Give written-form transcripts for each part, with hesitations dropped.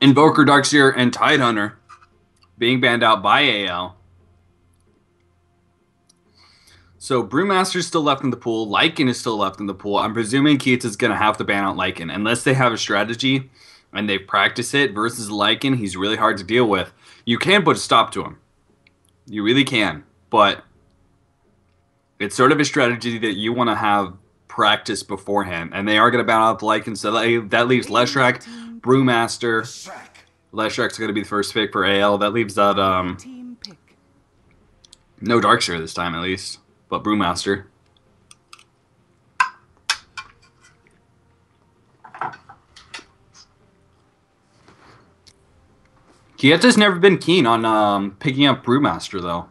Invoker, Darkseer, and Tidehunter being banned out by AL. So Brewmaster's still left in the pool. Lycan is still left in the pool. I'm presuming Keita's going to have to ban out Lycan. Unless they have a strategy and they practice it versus Lycan, he's really hard to deal with. You can put a stop to him. You really can. But it's sort of a strategy that you want to have practice beforehand. And they are going to ban out the Lycan. So that leaves Leshrac, Brewmaster. Leshrac's going to be the first pick for AL. That leaves that, no Darkseer this time at least. But Brewmaster. Keita's never been keen on picking up Brewmaster, though.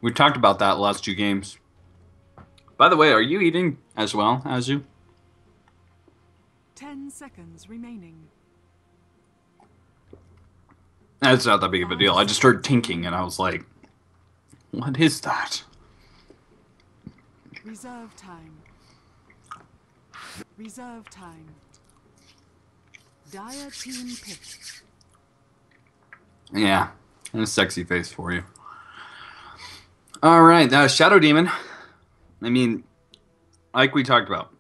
We talked about that the last 2 games. By the way, are you eating as well, Azu? 10 seconds remaining. That's not that big of a deal. I just heard tinking, and I was like, what is that? Reserve time. Reserve time. Dire team pick. Yeah, and a sexy face for you. All right, Shadow Demon. I mean, like we talked about,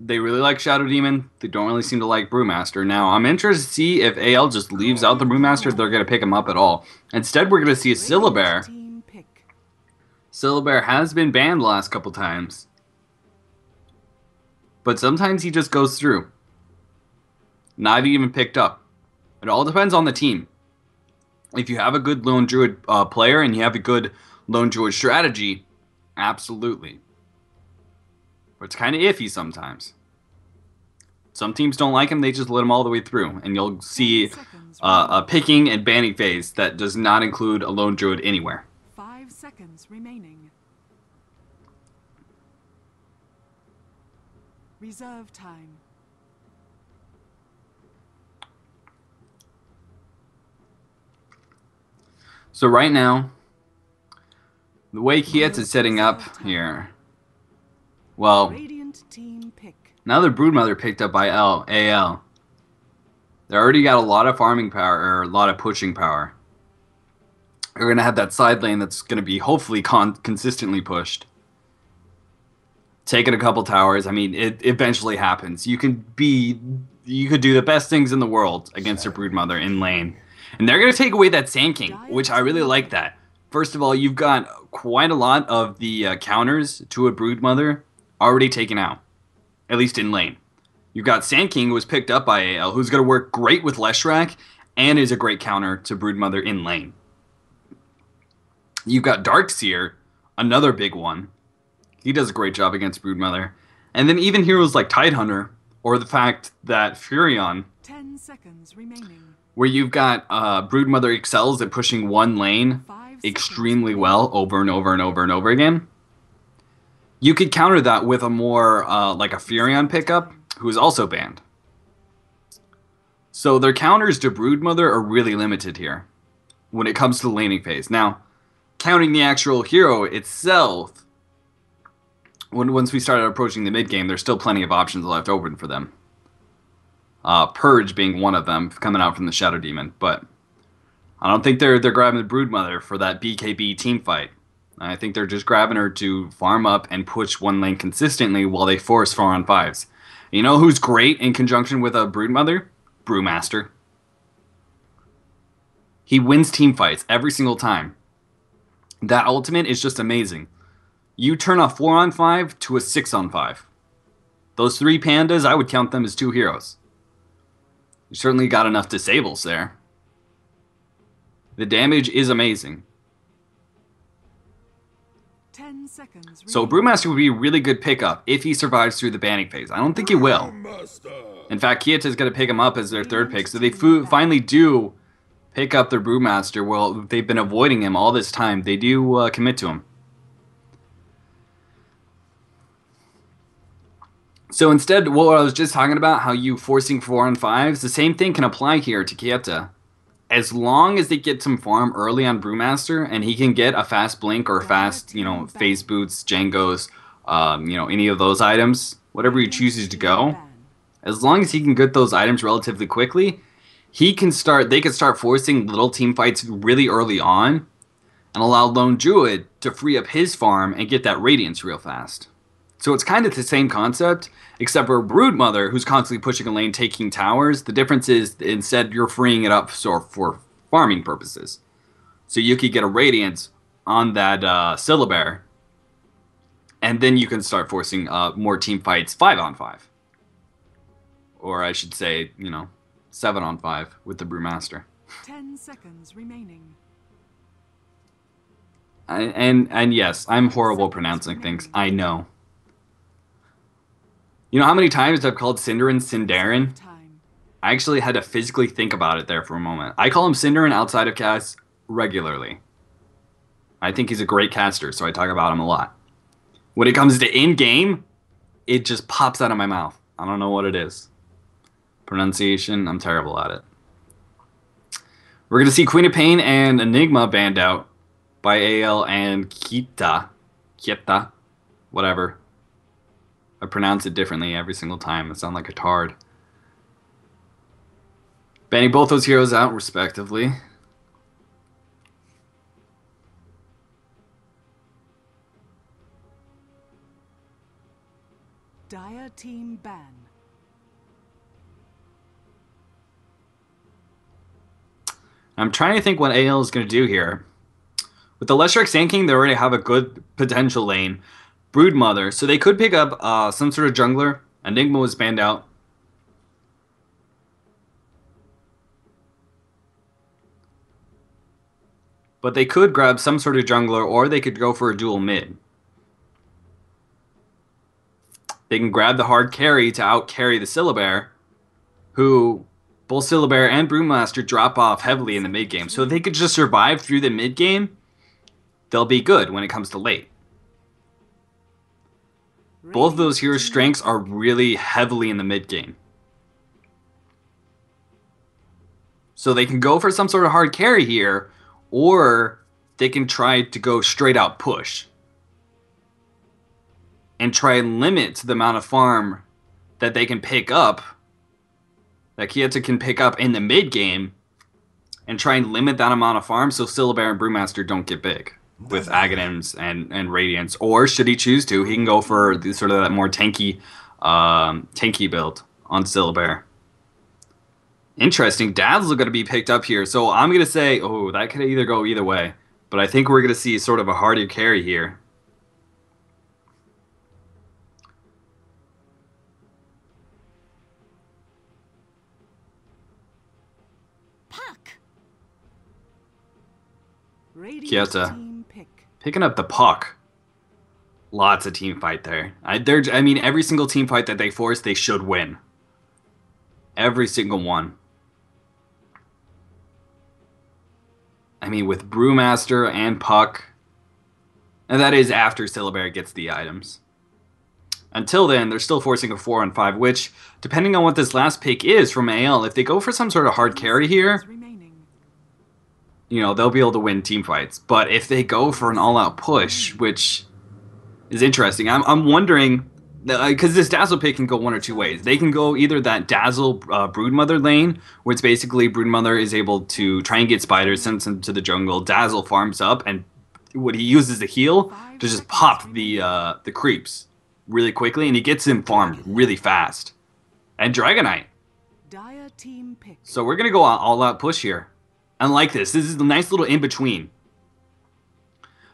they really like Shadow Demon. They don't really seem to like Brewmaster. Now, I'm interested to see if AL just leaves out the Brewmaster, if they're going to pick him up at all. Instead, we're going to see a Syllabear. Syllabear has been banned the last couple times. But sometimes he just goes through. Not even picked up. It all depends on the team. If you have a good Lone Druid player and you have a good Lone Druid strategy, absolutely. But it's kind of iffy sometimes. Some teams don't like him, they just let him all the way through. And you'll see a picking and banning phase that does not include a Lone Druid anywhere. 5 seconds remaining. Reserve time. So right now, the way Keita is setting up here, well, now the Broodmother picked up by AL. They already got a lot of farming power, or a lot of pushing power. They're going to have that side lane that's going to be hopefully consistently pushed. Taking a couple towers, I mean, it eventually happens. You could do the best things in the world against a Broodmother in lane. And they're going to take away that Sand King, which I really like that. First of all, you've got quite a lot of the counters to a Broodmother already taken out, at least in lane. You've got Sand King, who was picked up by AL, who's going to work great with Leshrac, and is a great counter to Broodmother in lane. You've got Darkseer, another big one. He does a great job against Broodmother. And then even heroes like Tidehunter, or the fact that Furion, 10 seconds remaining. Where you've got Broodmother excels at pushing one lane extremely well over and over and over and over again. You could counter that with a more like a Furion pickup, who is also banned. So their counters to Broodmother are really limited here when it comes to the laning phase. Now, counting the actual hero itself, once we started approaching the mid game, there's still plenty of options left open for them. Purge being one of them, coming out from the Shadow Demon, but I don't think they're grabbing the Broodmother for that BKB team fight. I think they're just grabbing her to farm up and push one lane consistently while they force 4-on-5s. You know who's great in conjunction with a Broodmother? Brewmaster. He wins team fights every single time. That ultimate is just amazing. You turn a 4-on-5 to a 6-on-5. Those 3 pandas, I would count them as 2 heroes. You certainly got enough disables there. The damage is amazing. 10 seconds. So Brewmaster would be a really good pickup if he survives through the banning phase. I don't think he will. In fact, Keita is going to pick him up as their 3rd pick. So they finally do pick up their Brewmaster. Well, they've been avoiding him all this time. They do commit to him. So instead, what I was just talking about, how you forcing 4-on-5s, the same thing can apply here to Keita. As long as they get some farm early on Brewmaster, and he can get a fast blink or fast, phase boots, Django's, any of those items, whatever he chooses to go, As long as he can get those items relatively quickly, they can start forcing little team fights really early on and allow Lone Druid to free up his farm and get that Radiance real fast. So it's kind of the same concept, except for Broodmother, who's constantly pushing a lane, taking towers. The difference is instead you're freeing it up for farming purposes. So you could get a Radiance on that Syllabear, and then you can start forcing more team fights 5-on-5. Or I should say, 7-on-5 with the Brewmaster. 10 seconds remaining. And yes, I'm horrible pronouncing things. I know. You know how many times I've called Cinderin Cinderin? I actually had to physically think about it there for a moment. I call him Cinderin outside of cast regularly. I think he's a great caster, so I talk about him a lot. When it comes to in-game, it just pops out of my mouth. I don't know what it is. Pronunciation, I'm terrible at it. We're going to see Queen of Pain and Enigma banned out by AL and Keita. Keita. Whatever. I pronounce it differently every single time. It sounds like a tard. Banning both those heroes out, respectively. Dire team ban. I'm trying to think what AL is going to do here. With the Leshrac Sand King, they already have a good potential lane. Broodmother, so they could pick up some sort of jungler. Enigma was banned out. But they could grab some sort of jungler, or they could go for a dual mid. They can grab the hard carry to out-carry the Syllabear, who both Syllabear and Brewmaster drop off heavily in the mid game. So if they could just survive through the mid game, they'll be good when it comes to late. Both of those heroes' strengths are really heavily in the mid game. So they can go for some sort of hard carry here, or they can try to go straight out push. And try and limit the amount of farm that they can pick up, that Keita can pick up in the mid game, and try and limit that amount of farm so Syllabear and Brewmaster don't get big with Aghanims and Radiance. Or should he choose to, he can go for the, sort of that more tanky build on Syllabear. Interesting. Dazzle going to be picked up here. So I'm going to say, oh, that could either go either way. But I think we're going to see sort of a harder carry here. Keita picking up the puck. Lots of team fight there. I mean, every single team fight that they force, they should win. Every single one. I mean, with Brewmaster and Puck. And that is after Syllabear gets the items. Until then, they're still forcing a 4-on-5, which, depending on what this last pick is from AL, if they go for some sort of hard carry here, they'll be able to win team fights. But if they go for an all-out push, which is interesting, I'm wondering, because this Dazzle pick can go one or two ways. They can go either that Dazzle Broodmother lane, where it's basically Broodmother is able to try and get spiders, send them to the jungle, Dazzle farms up, and what he uses the heal to just pop the creeps really quickly, and he gets him farmed really fast. And Dragonite. So we're going to go all-out push here. And like this is a nice little in-between.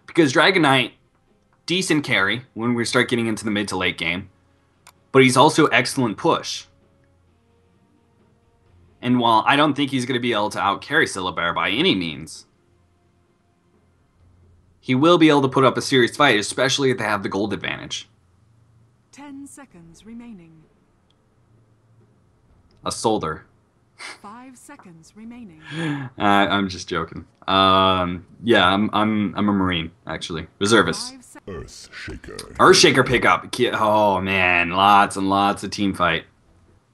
Because Dragonite, decent carry when we start getting into the mid to late game. But he's also excellent push. And while I don't think he's going to be able to out-carry Syllabear by any means, he will be able to put up a serious fight, especially if they have the gold advantage. 10 seconds remaining. A soldier. 5 seconds remaining. I'm just joking. Yeah, I'm a Marine, actually. Reservist. Earthshaker pickup. Oh man, lots and lots of team fight.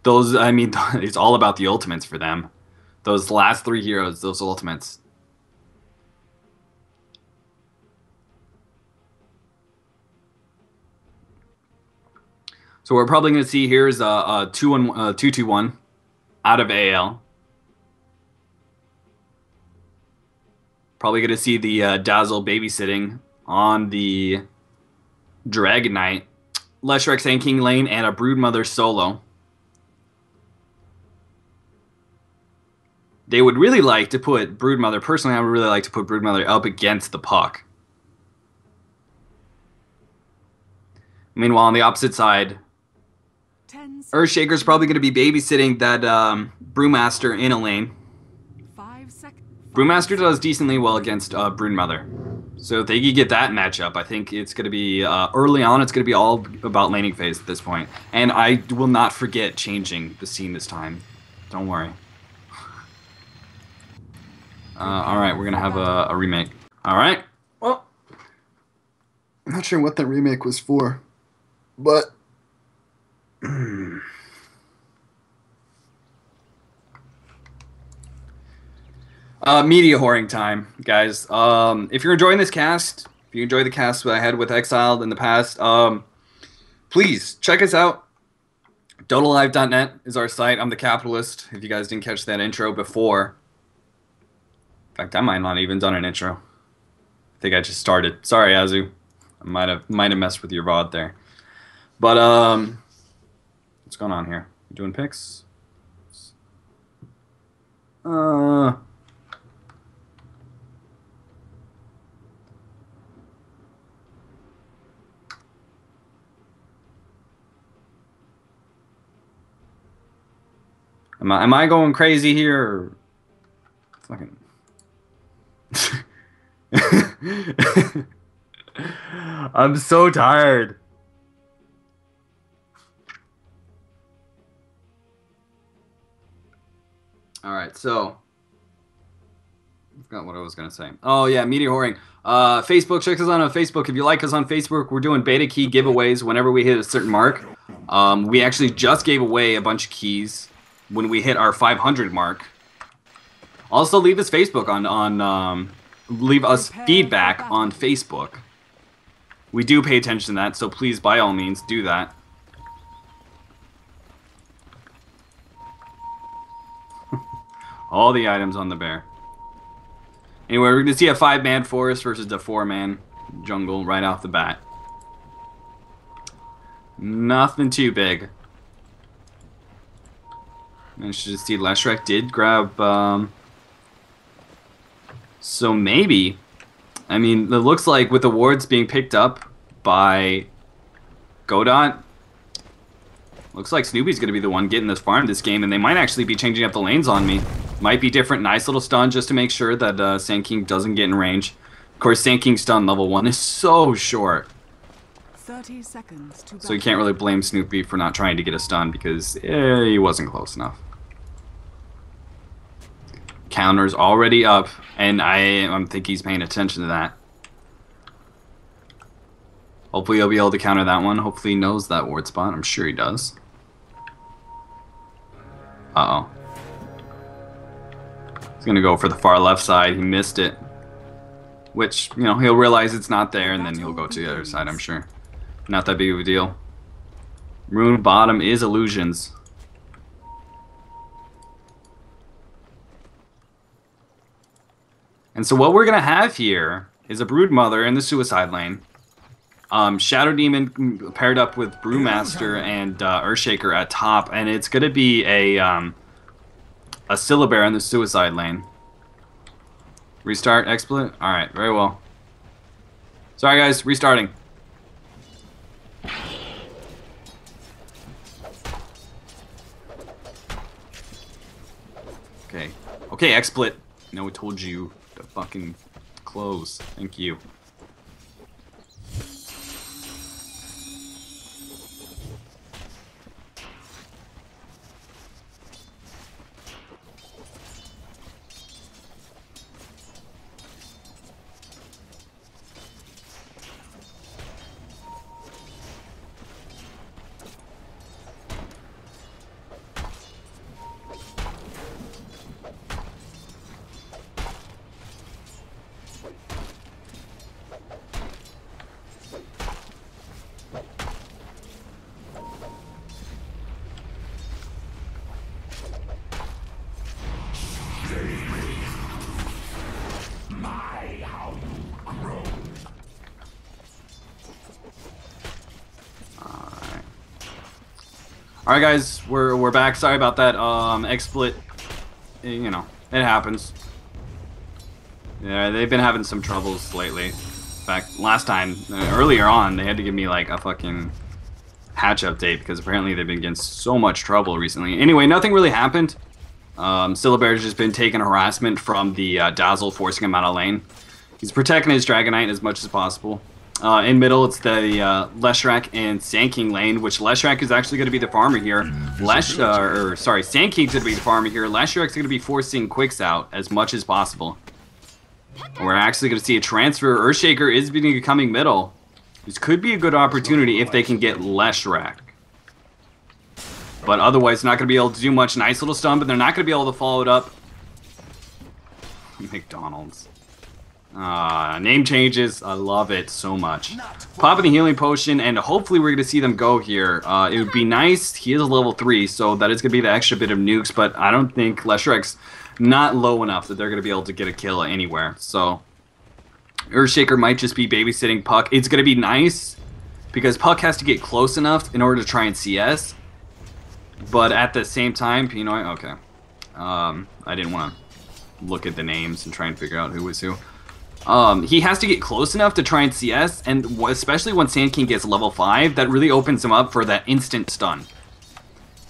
Those, I mean, it's all about the ultimates for them. Those last three heroes, those ultimates. So So we're probably going to see here is a 2-2-1 out of AL. Probably going to see the Dazzle babysitting on the Dragon Knight, Leshrac Sand King lane, and a Broodmother solo. They would really like to put Broodmother, personally, I would really like to put Broodmother up against the puck. Meanwhile, on the opposite side, Earthshaker's probably going to be babysitting that Brewmaster in a lane. 5 seconds. Brewmaster does decently well against Broodmother. So if they could get that matchup, I think it's going to be, early on, it's going to be all about laning phase at this point. And I will not forget changing the scene this time. Don't worry. Alright, we're going to have a remake. Alright, well, I'm not sure what that remake was for, but... media whoring time, guys. If you're enjoying this cast, if you enjoy the cast that I had with Exiled in the past, please check us out. Dotalive.net is our site. I'm the capitalist, if you guys didn't catch that intro before. In fact, I might not even done an intro. I think I just started. Sorry, Azu. I might have messed with your VOD there. But what's going on here? You doing picks? Am I going crazy here? Or... Fucking. I'm so tired. All right, so I forgot what I was gonna say. Oh yeah, media whoring. Facebook, check us out on Facebook. If you like us on Facebook, we're doing beta key giveaways whenever we hit a certain mark. We actually just gave away a bunch of keys when we hit our 500 mark. Also, leave us Facebook leave us feedback on Facebook. We do pay attention to that, so please, by all means, do that. All the items on the bear. Anyway, we're going to see a 5-man forest versus the 4-man jungle right off the bat. Nothing too big. Managed to see Leshrac did grab... So maybe... I mean, it looks like with the wards being picked up by Godot, looks like Snoopy's going to be the one getting this farm this game, and they might actually be changing up the lanes on me. Might be different. Nice little stun just to make sure that Sand King doesn't get in range. Of course, Sand King's stun level 1 is so short. 30 seconds to so you can't really blame Snoopy for not trying to get a stun because he wasn't close enough. Counter's already up, and I think he's paying attention to that. Hopefully he'll be able to counter that one. Hopefully he knows that ward spot. I'm sure he does. Uh-oh. He's going to go for the far left side. He missed it. Which, you know, he'll realize it's not there, and then he'll go to the other side, I'm sure. Not that big of a deal. Rune bottom is illusions. And so what we're going to have here is a Broodmother in the suicide lane. Shadow Demon paired up with Brewmaster and Earthshaker at top. And it's going to be a Syllabear in the suicide lane. Restart, exploit? Alright, very well. Sorry guys, restarting. Okay. Okay, exploit. No, I told you to fucking close. Thank you. All right, guys, we're back. Sorry about that. XSplit, you know, it happens. Yeah, they've been having some troubles lately. In fact, last time, earlier on, they had to give me like a fucking patch update because apparently they've been getting so much trouble recently. Anyway, nothing really happened. Syllabare's just been taking harassment from the Dazzle, forcing him out of lane. He's protecting his Dragonite as much as possible. In middle, it's the Leshrac and Sandking lane, which Leshrac is actually going to be the farmer here. Sandking's going to be the farmer here. Leshrac's going to be forcing Quicks out as much as possible. We're actually going to see a transfer. Earthshaker is becoming middle. This could be a good opportunity if they can get Leshrac. But otherwise, not going to be able to do much. Nice little stun, but they're not going to be able to follow it up. McDonald's. Name changes. I love it so much. Popping the healing potion, and hopefully we're going to see them go here. It would be nice. He is a level 3, so that is going to be the extra bit of nukes, but I don't think Leshrac's not low enough that they're going to be able to get a kill anywhere. So Earthshaker might just be babysitting Puck. It's going to be nice because Puck has to get close enough in order to try and CS. But at the same time, you know, okay. I didn't want to look at the names and try and figure out who was who. He has to get close enough to try and CS, and especially when Sandking gets level 5, that really opens him up for that instant stun.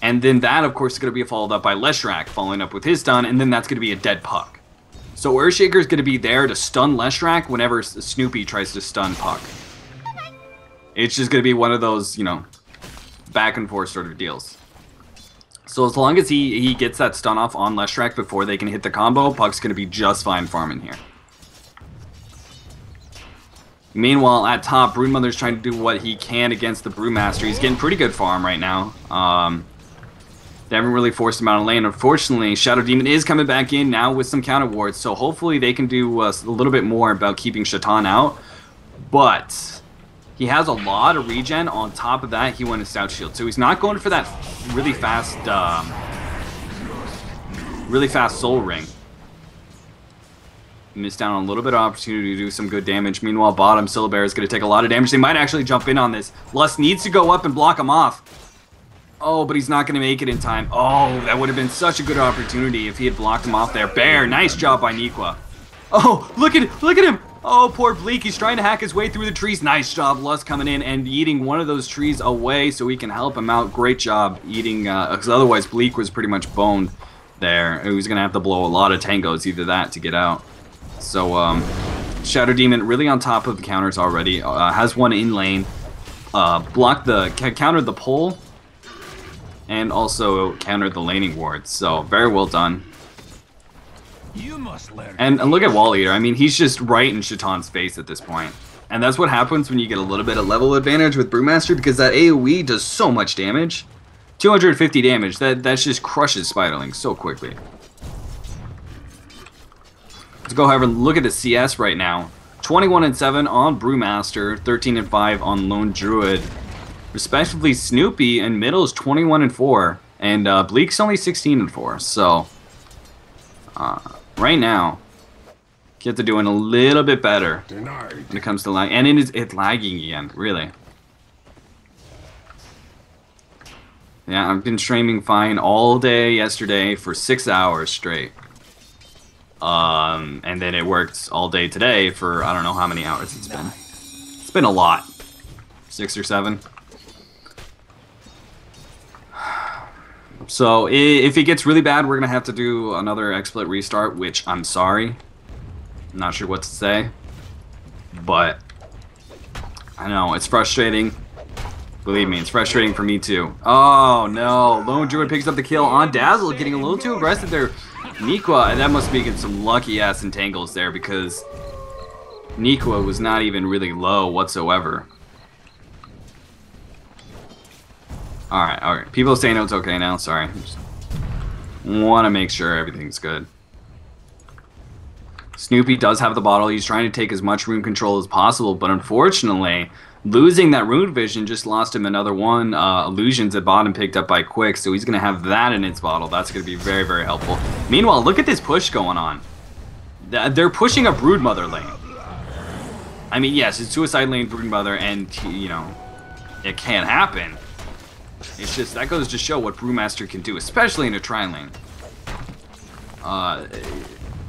And then that, of course, is going to be followed up by Leshrac following up with his stun, and then that's going to be a dead Puck. So Earthshaker is going to be there to stun Leshrac whenever Snoopy tries to stun Puck. It's just going to be one of those, you know, back and forth sort of deals. So as long as he gets that stun off on Leshrac before they can hit the combo, Puck's going to be just fine farming here. Meanwhile, at top, Broodmother's trying to do what he can against the Brewmaster. He's getting pretty good farm right now. They haven't really forced him out of lane. Unfortunately, Shadow Demon is coming back in now with some counter wards, so hopefully they can do a little bit more about keeping Shaitan out. But he has a lot of regen. On top of that, he went a Stout Shield, so he's not going for that really fast Soul Ring. Missed out on a little bit of opportunity to do some good damage. Meanwhile, bottom, Syllabare is going to take a lot of damage. They might actually jump in on this. Lust needs to go up and block him off. Oh, but he's not going to make it in time. Oh, that would have been such a good opportunity if he had blocked him off there. Bear, nice job by Nikwa. Oh, look at him. Oh, poor Bleak. He's trying to hack his way through the trees. Nice job, Lust coming in and eating one of those trees away so we can help him out. Great job eating, because otherwise Bleak was pretty much boned there. He was going to have to blow a lot of tangos, either that to get out. So, Shadow Demon really on top of the counters already. Has one in lane. Countered the pull. And also countered the laning ward. So, very well done. You must learn. And look at Wall Eater. I mean, he's just right in Shaitan's face at this point. And that's what happens when you get a little bit of level advantage with Brewmaster, because that AoE does so much damage. 250 damage. That just crushes Spiderling so quickly. Let's go ahead and look at the CS right now. 21-7 on Brewmaster, 13-5 on Lone Druid. Respectively, Snoopy in middle is 21-4, and Bleak's only 16-4. So, right now, kids are doing a little bit better when it comes to lag. And it's lagging again, really. Yeah, I've been streaming fine all day yesterday for 6 hours straight. And then it worked all day today for I don't know how many hours it's been. It's been a lot. 6 or 7. So if it gets really bad, we're gonna have to do another XSplit restart, which I'm sorry. I'm not sure what to say. But I know, it's frustrating. Believe me, it's frustrating for me too. Oh no, Lone Druid picks up the kill on Dazzle, getting a little too aggressive there. Nikwa, that must be getting some lucky ass entangles there because Nikwa was not even really low whatsoever. Alright. People saying it's okay now, sorry. Just want to make sure everything's good. Snoopy does have the bottle. He's trying to take as much rune control as possible, but unfortunately, losing that rune vision just lost him another one. Illusions at bottom picked up by Quick, so he's going to have that in its bottle. That's going to be very, very helpful. Meanwhile, look at this push going on. They're pushing a Broodmother lane. I mean, yes, it's Suicide Lane Broodmother, and, you know, it can't happen. It's just, that goes to show what Brewmaster can do, especially in a tri lane.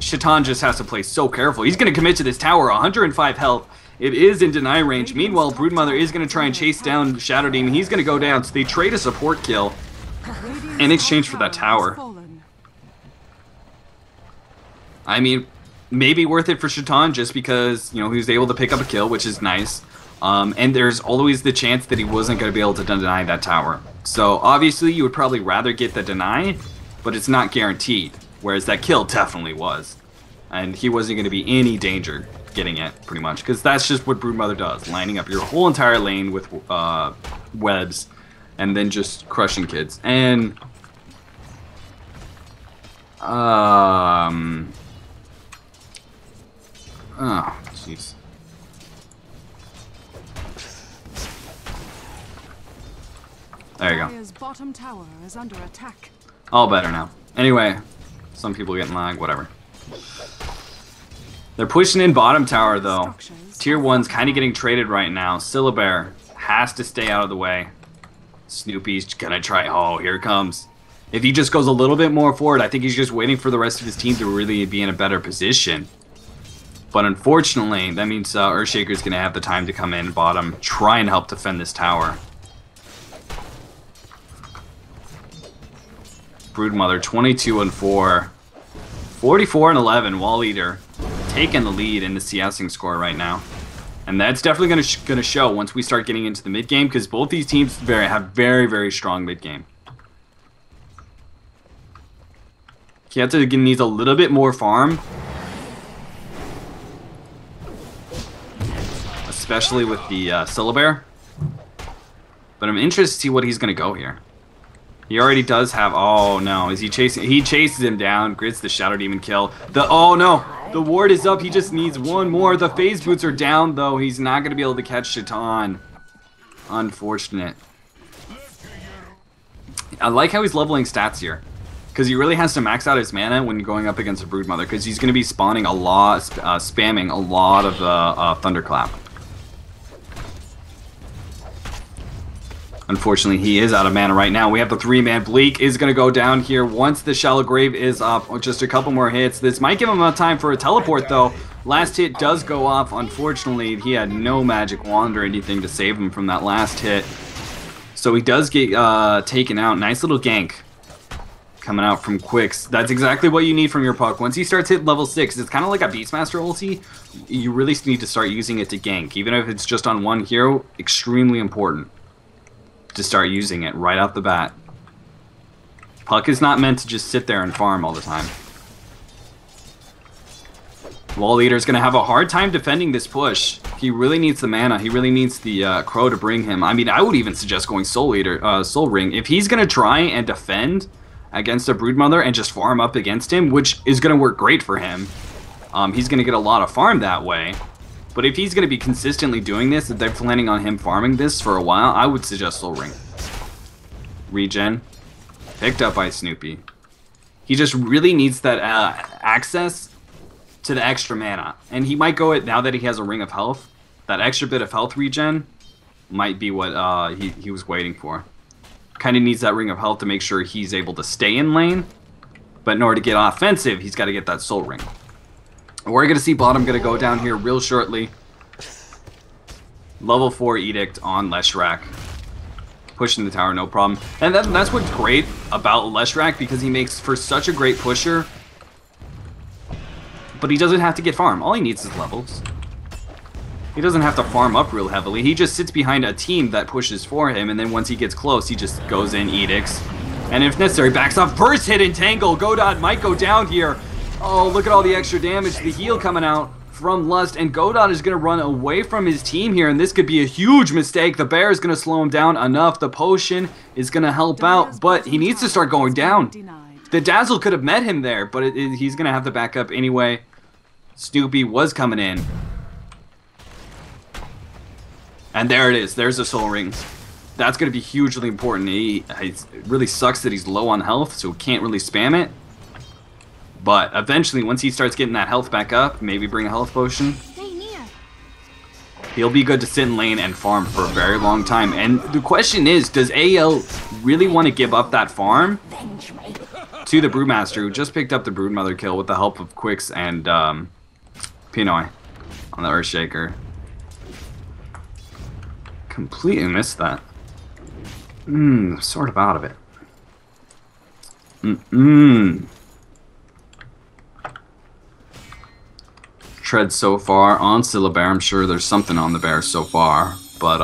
Shaitan just has to play so careful. He's going to commit to this tower, 105 health. It is in deny range. Meanwhile, Broodmother is going to try and chase down Shadow Demon. He's going to go down, so they trade a support kill in exchange for that tower. I mean, maybe worth it for Shaitan just because, you know, he was able to pick up a kill, which is nice. And there's always the chance that he wasn't going to be able to deny that tower. So obviously you would probably rather get the deny, but it's not guaranteed. Whereas that kill definitely was. And he wasn't going to be any danger getting it, pretty much. Because that's just what Broodmother does. Lining up your whole entire lane with webs. And then just crushing kids. And... oh, jeez. There you go. Dire's bottom tower is under attack. All better now. Anyway, some people getting lag, whatever. They're pushing in bottom tower though. Tier 1's kind of getting traded right now. Syllabear has to stay out of the way. Snoopy's gonna try. Oh, here it comes. If he just goes a little bit more forward, I think he's just waiting for the rest of his team to really be in a better position. But unfortunately, that means Earthshaker's gonna have the time to come in bottom, try and help defend this tower. Broodmother 22-4, 44-11. Wall Eater taking the lead in the CSing score right now, and that's definitely gonna show once we start getting into the mid game because both these teams have very strong mid game. Keita needs a little bit more farm, especially with the Syllabear. But I'm interested to see what he's gonna go here. He already does have. Oh no, is he chasing? He chases him down, grits the Shadow Demon kill. Oh no, the ward is up. He just needs one more. The phase boots are down though. He's not going to be able to catch Shaitan. Unfortunate. I like how he's leveling stats here, because he really has to max out his mana when going up against a Broodmother, because he's going to be spawning a lot, spamming a lot of the Thunderclap. Unfortunately, he is out of mana right now. We have the 3-man. Bleak is going to go down here once the Shallow Grave is up. Just a couple more hits. This might give him enough time for a teleport, though. Last hit does go off. Unfortunately, he had no magic wand or anything to save him from that last hit. So he does get taken out. Nice little gank coming out from Quicks. That's exactly what you need from your puck. Once he starts hitting level 6, it's kind of like a Beastmaster ulti. You really need to start using it to gank. Even if it's just on one hero, extremely important to start using it right off the bat. Puck is not meant to just sit there and farm all the time. Wall Eater is going to have a hard time defending this push. He really needs the mana. He really needs the Crow to bring him. I mean, I would even suggest going Soul Eater, Soul Ring. If he's going to try and defend against a Broodmother and just farm up against him, which is going to work great for him, he's going to get a lot of farm that way. But if he's going to be consistently doing this, if they're planning on him farming this for a while, I would suggest Soul Ring. Regen. Picked up by Snoopy. He just really needs that access to the extra mana. And he might go it now that he has a Ring of Health. That extra bit of health regen might be what he was waiting for. Kind of needs that Ring of Health to make sure he's able to stay in lane. But in order to get offensive, he's got to get that Soul Ring. We're going to see bottom going to go down here real shortly. Level 4 Edict on Leshrac. Pushing the tower, no problem. And that's what's great about Leshrac, because he makes for such a great pusher. But he doesn't have to get farm. All he needs is levels. He doesn't have to farm up real heavily. He just sits behind a team that pushes for him, and then once he gets close, he just goes in, edicts. And if necessary, backs off. First hit entangle. Godot might go down here. Oh, look at all the extra damage. The heal coming out from Lust, and Godot is going to run away from his team here, and this could be a huge mistake. The bear is going to slow him down enough. The potion is going to help out, but he needs to start going down. The Dazzle could have met him there, but he's going to have to back up anyway. Snoopy was coming in. And there it is. There's the Soul Ring. That's going to be hugely important. It really sucks that he's low on health, so he can't really spam it. But eventually, once he starts getting that health back up, maybe bring a health potion. Stay near. He'll be good to sit in lane and farm for a very long time. And the question is, does AL really want to give up that farm to the Brewmaster, who just picked up the Broodmother kill with the help of Quicks and Pinoy on the Earthshaker? Completely missed that. Sort of out of it. Tread so far on Syllabear. I'm sure there's something on the bear so far, but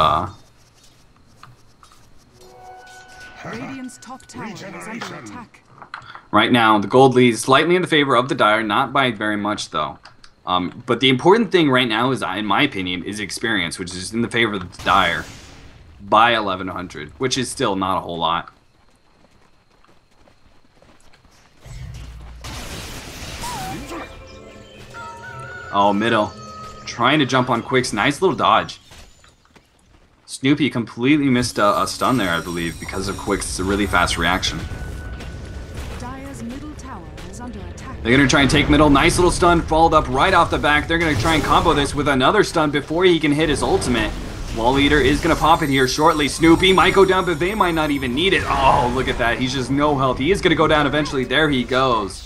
Radiant's top tower is under attack. right now the gold lead is slightly in the favor of the Dire, not by very much though. But the important thing right now is, in my opinion, is experience, which is in the favor of the Dire by 1100, which is still not a whole lot. Oh, middle. Trying to jump on Quicks. Nice little dodge. Snoopy completely missed a stun there, I believe, because of Quick's really fast reaction. Dire's middle tower is under attack. They're going to try and take middle. Nice little stun, followed up right off the back. They're going to try and combo this with another stun before he can hit his ultimate. Wall Eater is going to pop it here shortly. Snoopy might go down, but they might not even need it. Oh, look at that. He's just no health. He is going to go down eventually. There he goes.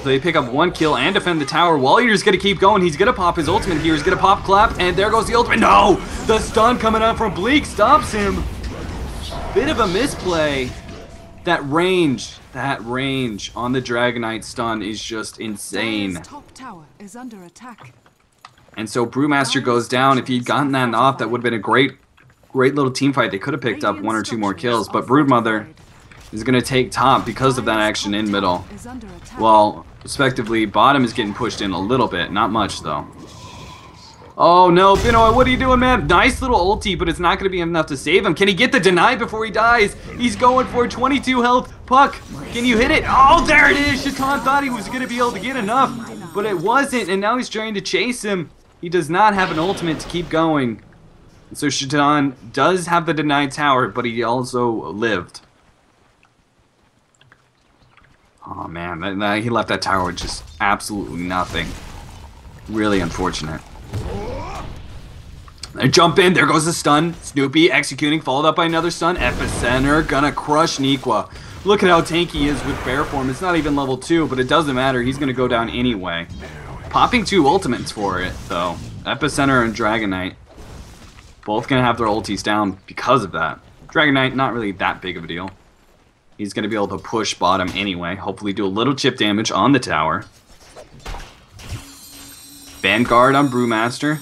So they pick up one kill and defend the tower. Wall Eater's going to keep going. He's going to pop his ultimate here. He's going to pop Clap, and there goes the ultimate. No! The stun coming out from Bleak stops him. Bit of a misplay. That range on the Dragonite stun is just insane. Dire's top tower is under attack. And so Brewmaster goes down. If he'd gotten that off, that would have been a great little team fight. They could have picked up one or two more kills, but Broodmother is going to take top because of that action in middle. Well, respectively, bottom is getting pushed in a little bit. Not much, though. Oh, no, Pinoy, what are you doing, man? Nice little ulti, but it's not going to be enough to save him. Can he get the deny before he dies? He's going for 22 health. Puck, can you hit it? Oh, there it is. Shaitan thought he was going to be able to get enough, but it wasn't, and now he's trying to chase him. He does not have an ultimate to keep going. So Shaitan does have the denied tower, but he also lived. Oh man, he left that tower with just absolutely nothing. Really unfortunate. They jump in, there goes the stun. Snoopy executing, followed up by another stun. Epicenter, gonna crush Nikwa. Look at how tanky he is with bear form. It's not even level 2, but it doesn't matter. He's gonna go down anyway. Popping 2 ultimates for it, though. Epicenter and Dragonite. Both gonna have their ultis down because of that. Dragonite, not really that big of a deal. He's gonna be able to push bottom anyway. Hopefully do a little chip damage on the tower. Vanguard on Brewmaster.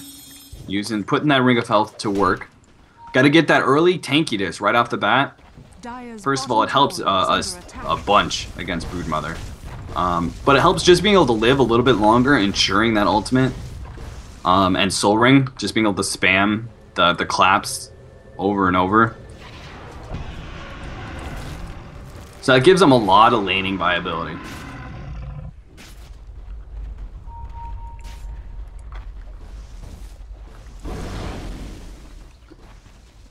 Putting that Ring of Health to work. Gotta get that early tankiness right off the bat. First of all, it helps us a bunch against Broodmother. But it helps just being able to live a little bit longer, ensuring that ultimate. And Soul Ring, just being able to spam the claps over and over. So that gives them a lot of laning viability.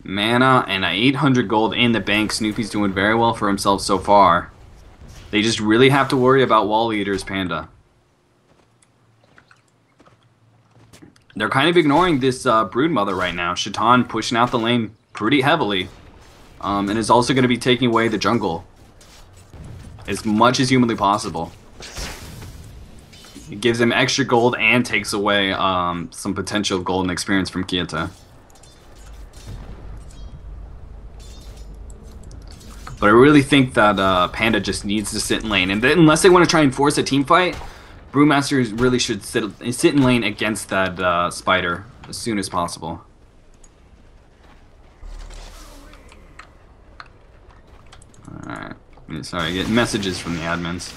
Mana and 800 gold in the bank. Snoopy's doing very well for himself so far. They just really have to worry about Wall Eater's Panda. They're kind of ignoring this Broodmother right now. Shaitan pushing out the lane pretty heavily. And is also going to be taking away the jungle as much as humanly possible. It gives him extra gold and takes away some potential golden experience from Keita. But I really think that Panda just needs to sit in lane. And unless they want to try and force a team fight, Brewmaster really should sit in lane against that Spider as soon as possible. Alright. Sorry, getting messages from the admins.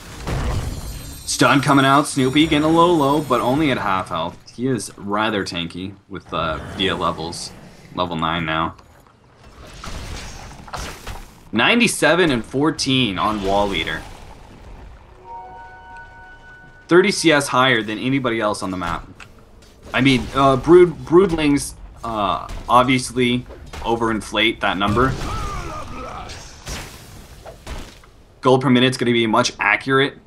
Stun coming out. Snoopy getting a little low, but only at half health. He is rather tanky with via levels. Level 9 now. 97 and 14 on Wall Eater. 30 CS higher than anybody else on the map. I mean, Broodlings obviously overinflate that number. Gold per minute is going to be much accurate.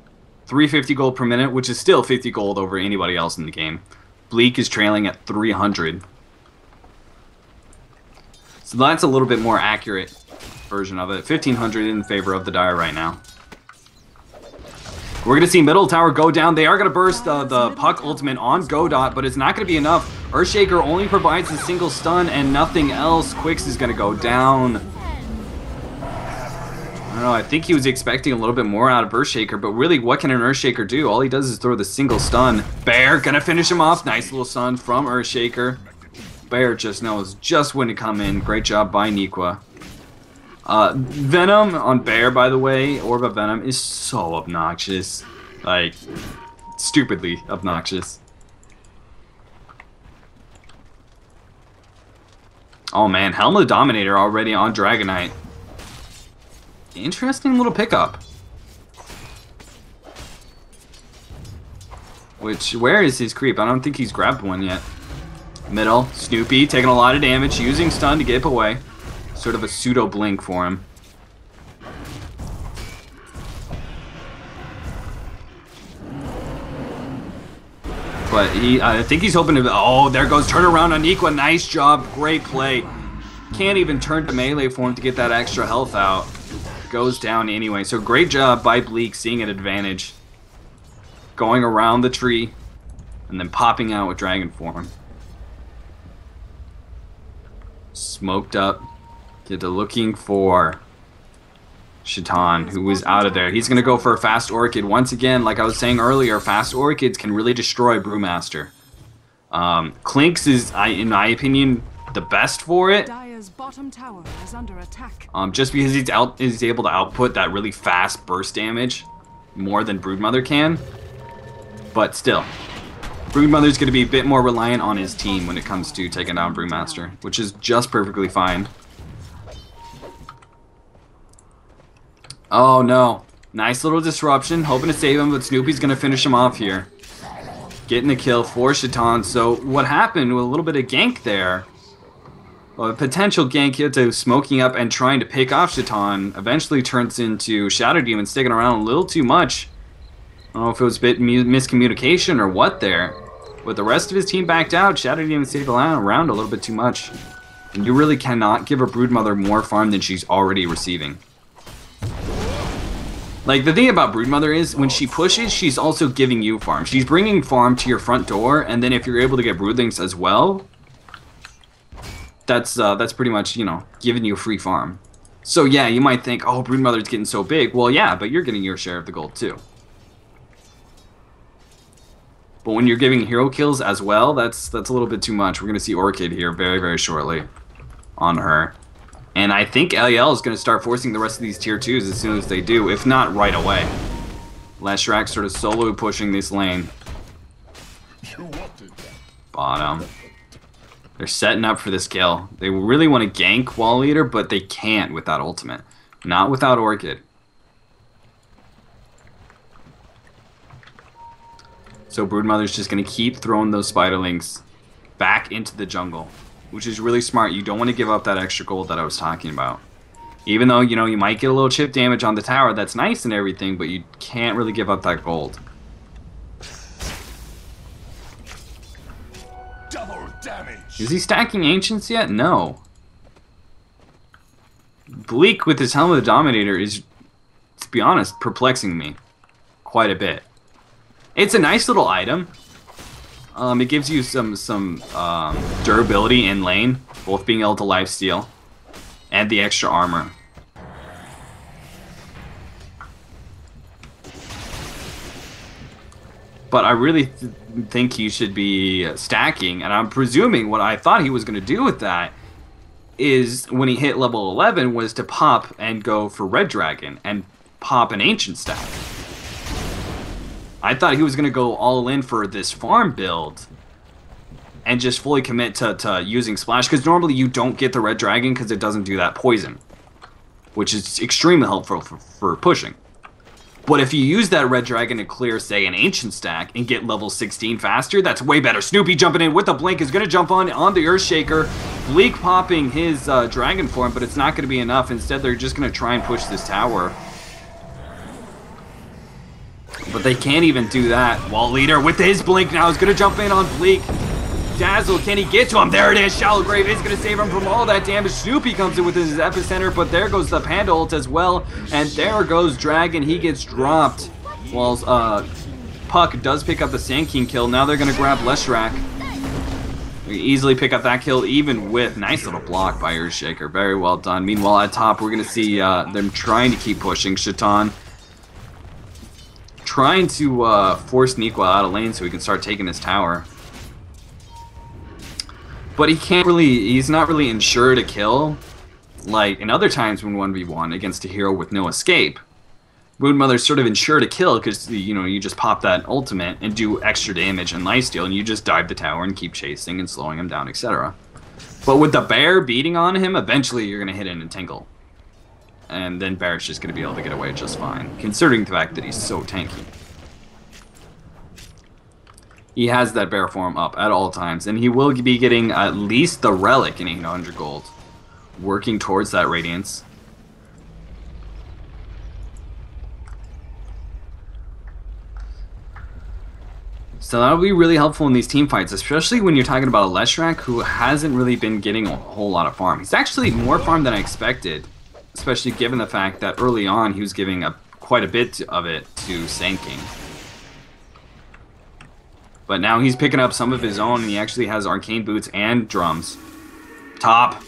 350 gold per minute, which is still 50 gold over anybody else in the game. Bleak is trailing at 300. So that's a little bit more accurate version of it. 1500 in favor of the Dire right now. We're going to see middle tower go down. They are going to burst the Puck ultimate on Godot, but it's not going to be enough. Earthshaker only provides a single stun and nothing else. Quicks is going to go down. I don't know, I think he was expecting a little bit more out of Earthshaker, but really, what can an Earthshaker do? All he does is throw the single stun. Bear going to finish him off. Nice little stun from Earthshaker. Bear just knows just when to come in. Great job by Nikwa. Venom on Bear, by the way, Orb of Venom, is so obnoxious. Like, stupidly obnoxious. Oh man, Helm of the Dominator already on Dragonite. Interesting little pickup. Where is his creep? I don't think he's grabbed one yet. Middle, Snoopy taking a lot of damage, using stun to get away. Sort of a pseudo blink for him. But I think he's hoping to. Oh, there goes turnaround on Nikwa. Nice job, great play. Can't even turn to melee for him to get that extra health out. Goes down anyway. So great job by Bleak, seeing an advantage. Going around the tree, and then popping out with Dragon Form. Smoked up. Get to looking for Shaitan, who is out of there. He's going to go for a Fast Orchid. Once again, like I was saying earlier, Fast Orchids can really destroy Brewmaster. Clinks is, in my opinion, the best for it. Dire's bottom tower is under attack. Just because he's able to output that really fast burst damage more than Broodmother can. But still, Broodmother's going to be a bit more reliant on his team when it comes to taking down Brewmaster, which is just perfectly fine. Oh no. Nice little disruption. Hoping to save him, but Snoopy's going to finish him off here. Getting the kill for Shaitan. So what happened with a little bit of gank there, a potential gank here to smoking up and trying to pick off Shaitan, eventually turns into Shadow Demon sticking around a little too much. I don't know if it was a bit miscommunication or what there. But the rest of his team backed out. Shadow Demon stayed around a little bit too much. And you really cannot give a Broodmother more farm than she's already receiving. Like, the thing about Broodmother is, when she pushes, she's also giving you farm. She's bringing farm to your front door, and then if you're able to get Broodlings as well, that's pretty much, you know, giving you a free farm. So yeah, you might think, oh, Broodmother's getting so big. Well, yeah, but you're getting your share of the gold too. But when you're giving hero kills as well, that's a little bit too much. We're going to see Orchid here very, very shortly on her. And I think LEL is going to start forcing the rest of these tier 2s as soon as they do, if not right away. Leshrac sort of solo pushing this lane. Bottom. They're setting up for this kill. They really want to gank Wall Eater, but they can't with that ultimate. Not without Orchid. So Broodmother's just going to keep throwing those Spiderlings back into the jungle, which is really smart. You don't want to give up that extra gold that I was talking about. Even though, you know, you might get a little chip damage on the tower, that's nice and everything, but you can't really give up that gold. Double damage. Is he stacking Ancients yet? No. Bleak with his Helm of the Dominator is, to be honest, perplexing me quite a bit. It's a nice little item. It gives you some durability in lane, both being able to lifesteal, and the extra armor. But I really think he should be stacking, and I'm presuming what I thought he was going to do with that is when he hit level 11 was to pop and go for Red Dragon and pop an Ancient stack. I thought he was going to go all in for this farm build and just fully commit to using Splash, because normally you don't get the Red Dragon because it doesn't do that poison, which is extremely helpful for pushing. But if you use that Red Dragon to clear, say, an Ancient stack and get level 16 faster, that's way better. Snoopy jumping in with the blink is going to jump on the Earthshaker. Bleak popping his Dragon form, but it's not going to be enough. Instead, they're just going to try and push this tower. But But they can't even do that. Wall Leader with his blink now is going to jump in on Bleak. Dazzle, can he get to him? There it is. Shallow Grave is going to save him from all that damage. Snoopy comes in with his epicenter, but there goes the Panda ult as well. And there goes Dragon. He gets dropped. While Puck does pick up the Sand King kill. Now they're going to grab Leshrac. They easily pick up that kill, even with nice little block by Earthshaker. Very well done. Meanwhile, at top, we're going to see them trying to keep pushing. Shaitan trying to force Neeko out of lane so he can start taking his tower. But he's not really ensured to kill, like in other times when 1v1 against a hero with no escape. Broodmother's sort of ensured to kill because, you know, you just pop that ultimate and do extra damage and lifesteal, and you just dive the tower and keep chasing and slowing him down, etc. But with the bear beating on him, eventually you're going to hit an entangle. And then Barrett's just going to be able to get away just fine, considering the fact that he's so tanky. He has that bear form up at all times, and he will be getting at least the relic in 800 gold, working towards that radiance. So that'll be really helpful in these team fights, especially when you're talking about a Leshrac who hasn't really been getting a whole lot of farm. He's actually more farm than I expected, especially given the fact that early on he was giving quite a bit of it to Sand King. But now he's picking up some of his own, and he actually has Arcane Boots and Drums. Top.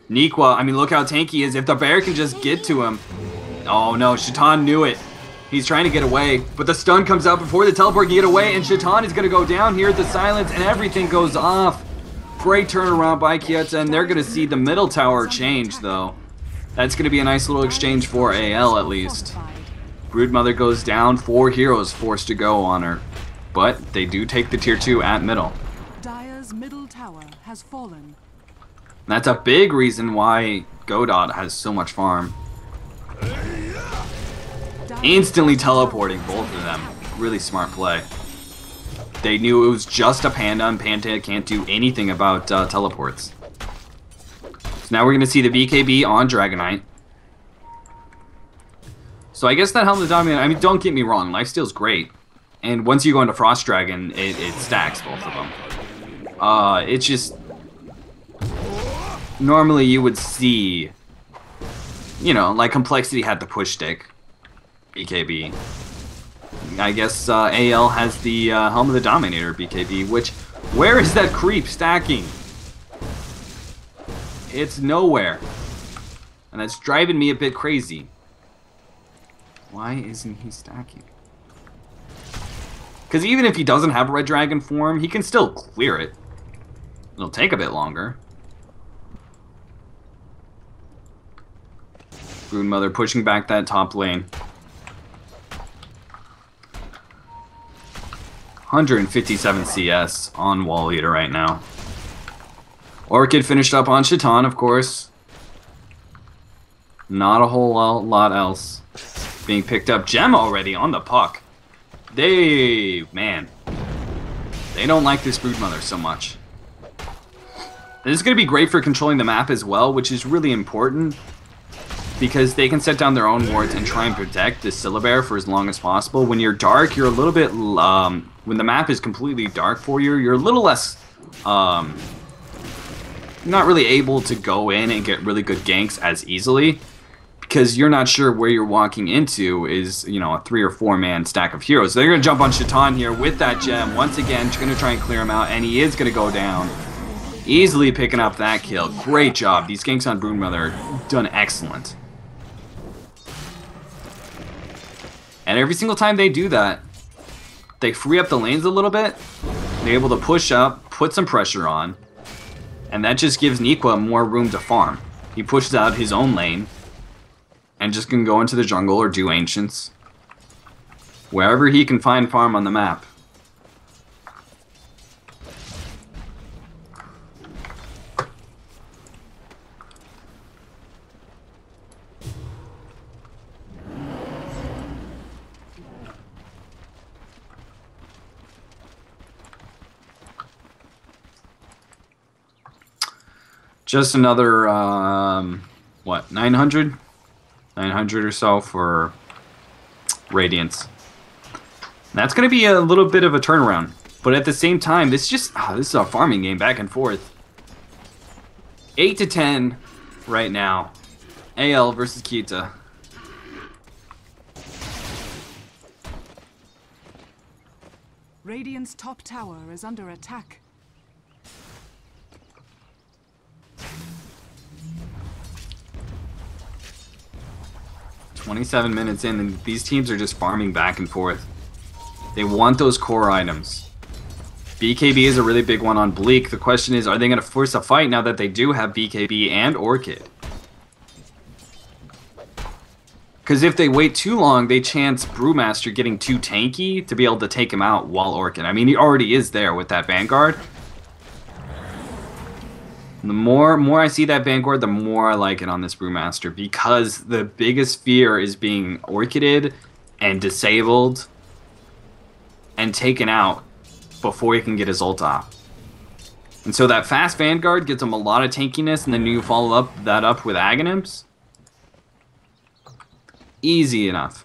Neeko, I mean, look how tanky he is. If the bear can just get to him. Oh no, Shaitan knew it. He's trying to get away, but the stun comes out before the teleport can get away, and Shaitan is going to go down here at the silence, and everything goes off. Great turnaround by Keita, and they're going to see the middle tower change, though. That's going to be a nice little exchange for AL, at least. Broodmother goes down, 4 heroes forced to go on her. But they do take the tier 2 at middle. Dire's middle tower has fallen. That's a big reason why Godot has so much farm. Instantly teleporting both of them. Really smart play. They knew it was just a Panda, and Panda can't do anything about teleports. So now we're going to see the BKB on Dragonite. So I guess that helped the dominate. I mean, don't get me wrong, lifesteal's great. And once you go into Frost Dragon, it stacks both of them. It's just... Normally you would see... You know, like Complexity had the push stick. BKB. I guess AL has the Helm of the Dominator BKB, which... Where is that creep stacking? It's nowhere. And that's driving me a bit crazy. Why isn't he stacking? Because even if he doesn't have a Red Dragon form, he can still clear it. It'll take a bit longer. Broodmother pushing back that top lane. 157 CS on Wall Eater right now. Orchid finished up on Shaitan, of course. Not a whole lot else being picked up. Gem already on the puck. Man, they don't like this Broodmother so much. This is going to be great for controlling the map as well, which is really important because they can set down their own wards and try and protect the Syllabear for as long as possible. When you're dark, you're a little bit, when the map is completely dark for you, you're a little less, not really able to go in and get really good ganks as easily. Because you're not sure where you're walking into is, you know, a 3 or 4 man stack of heroes. So they're going to jump on Shaitan here with that gem. Once again, going to try and clear him out, and he is going to go down. Easily picking up that kill. Great job. These ganks on Broodmother are done excellent. And every single time they do that, they free up the lanes a little bit. They're able to push up, put some pressure on, and that just gives Neeko more room to farm. He pushes out his own lane, and just can go into the jungle or do Ancients. Wherever he can find farm on the map. Just another, what, 900? 900 or so for Radiance. That's going to be a little bit of a turnaround. But at the same time, this is a farming game back and forth. 8 to 10 right now. AL versus Keita. Radiant's top tower is under attack. "27 minutes in, and these teams are just farming back and forth. They want those core items. BKB is a really big one on Bleak. The question is, are they going to force a fight now that they do have BKB and Orchid? Because if they wait too long, they chance Brewmaster getting too tanky to be able to take him out while Orchid. I mean, he already is there with that Vanguard. The more I see that Vanguard, the more I like it on this Brewmaster, because the biggest fear is being Orchided and disabled and taken out before he can get his ult off. And so that fast Vanguard gives him a lot of tankiness, and then you follow that up with Aghanims. Easy enough.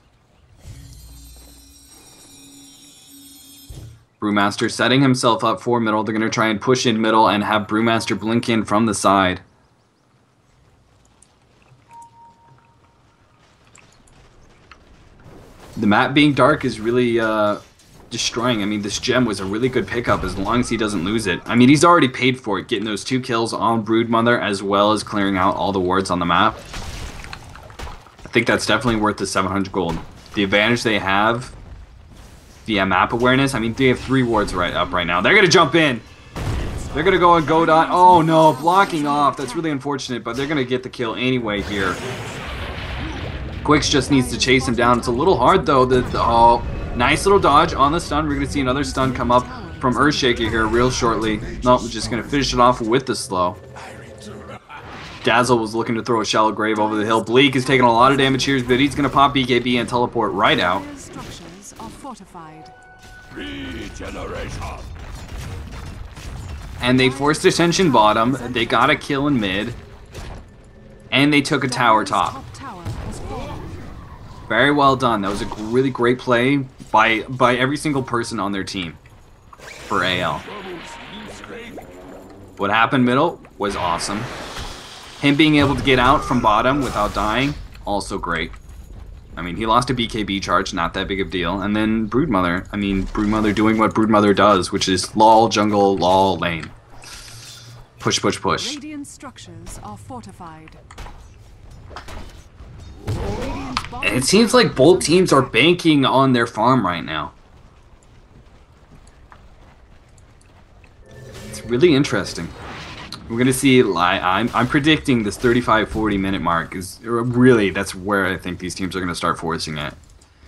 Brewmaster setting himself up for middle. They're going to try and push in middle and have Brewmaster blink in from the side. The map being dark is really destroying. I mean, this gem was a really good pickup as long as he doesn't lose it. I mean, he's already paid for it, getting those 2 kills on Broodmother as well as clearing out all the wards on the map. I think that's definitely worth the 700 gold. The advantage they have via map awareness, I mean, they have 3 wards right now. They're going to jump in. They're going to go and Godot. Oh no, blocking off. That's really unfortunate, but they're going to get the kill anyway here. Quicks just needs to chase him down. It's a little hard though. Oh, nice little dodge on the stun. We're going to see another stun come up from Earthshaker here real shortly. Nope, we're just going to finish it off with the slow. Dazzle was looking to throw a shallow grave over the hill. Bleak is taking a lot of damage here, but he's going to pop BKB and teleport right out. Structures are fortified. Regeneration. And they forced attention bottom. They got a kill in mid. And they took a tower top. Tower has fallen. Very well done. That was a really great play by every single person on their team for AL. What happened middle was awesome. Him being able to get out from bottom without dying, also great. I mean, he lost a BKB charge, not that big of a deal. And then Broodmother. I mean, Broodmother doing what Broodmother does, which is lol jungle, lol lane. Push, push, push. Radiant structures are fortified. And it seems like both teams are banking on their farm right now. It's really interesting. We're going to see, I'm predicting this 35-40 minute mark is really, that's where I think these teams are going to start forcing it.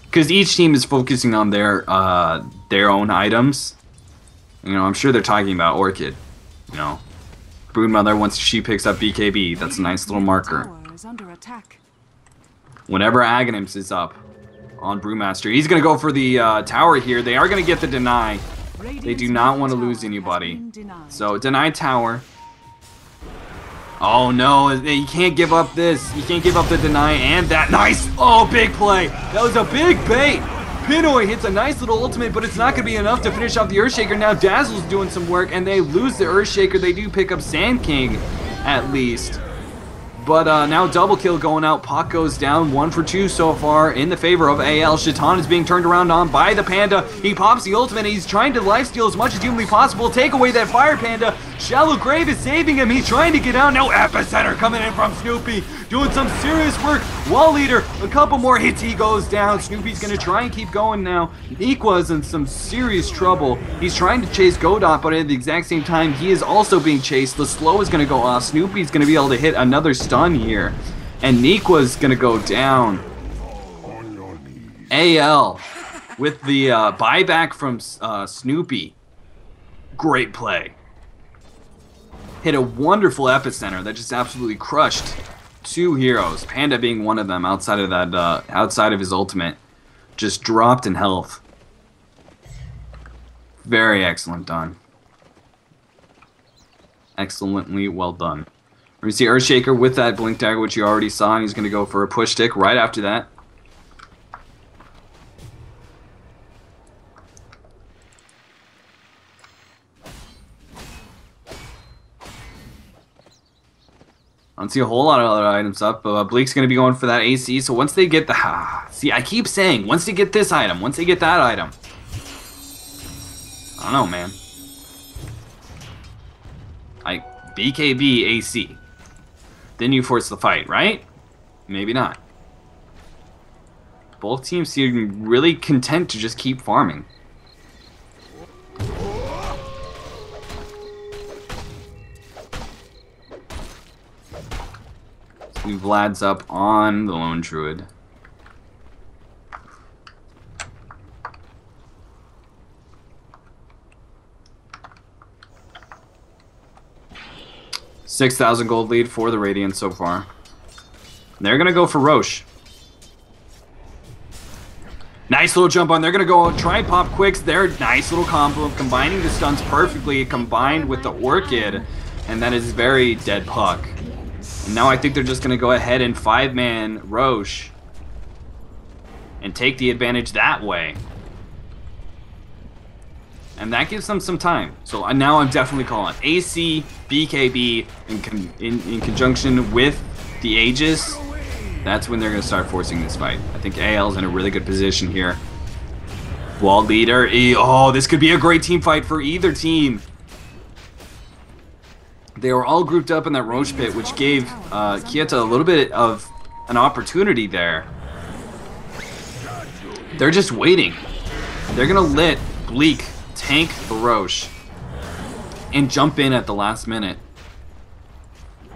Because each team is focusing on their own items. You know, I'm sure they're talking about Orchid. You know, Broodmother, once she picks up BKB, that's a nice little marker. Tower is under attack. Whenever Aghanims is up on Brewmaster, he's going to go for the tower here. They are going to get the deny. They do not want to lose anybody. So, deny tower. Oh no, you can't give up this. You can't give up the deny and that. Nice! Oh, big play. That was a big bait. Pinoy hits a nice little ultimate, but it's not going to be enough to finish off the Earthshaker. Now Dazzle's doing some work, and they lose the Earthshaker. They do pick up Sand King, at least. But now double kill going out. Puck goes down 1 for 2 so far in the favor of AL. Shaitan is being turned around on by the Panda. He pops the ultimate. He's trying to lifesteal as much as humanly possible. Take away that Fire Panda. Shallow Grave is saving him. He's trying to get out. Now Epicenter coming in from Snoopy. Doing some serious work. Wall Leader, a couple more hits. He goes down. Snoopy's going to try and keep going now. Neekwa's in some serious trouble. He's trying to chase Godot, but at the exact same time, he is also being chased. The slow is going to go off. Snoopy's going to be able to hit another stun here. And Neekwa's going to go down. AL with the buyback from Snoopy. Great play. Hit a wonderful epicenter that just absolutely crushed 2 heroes. Panda being one of them outside of that, outside of his ultimate. Just dropped in health. Very excellent done. Excellently well done. We're going to see Earthshaker with that Blink Dagger, which you already saw, and he's going to go for a push stick right after that. I don't see a whole lot of other items up, but Bleak's going to be going for that AC. So once they get the... see, I keep saying, once they get this item, once they get that item. I don't know, man. BKB AC. Then you force the fight, right? Maybe not. Both teams seem really content to just keep farming. Vlad's up on the Lone Druid. $6,000 gold lead for the Radiant so far. They're gonna go for Roche. Nice little jump on. They're gonna go try and pop quicks. Their nice little combo, combining the stuns perfectly, combined with the Orchid, and that is very dead puck. And now I think they're just gonna go ahead and 5-man Roche and take the advantage that way. And that gives them some time. So now I'm definitely calling AC, BKB in conjunction with the Aegis. That's when they're going to start forcing this fight. I think AL's in a really good position here. Wall leader. Oh, this could be a great team fight for either team. They were all grouped up in that Roche pit, which gave Keita a little bit of an opportunity there. They're just waiting. They're going to let Bleak tank the Roche and jump in at the last minute.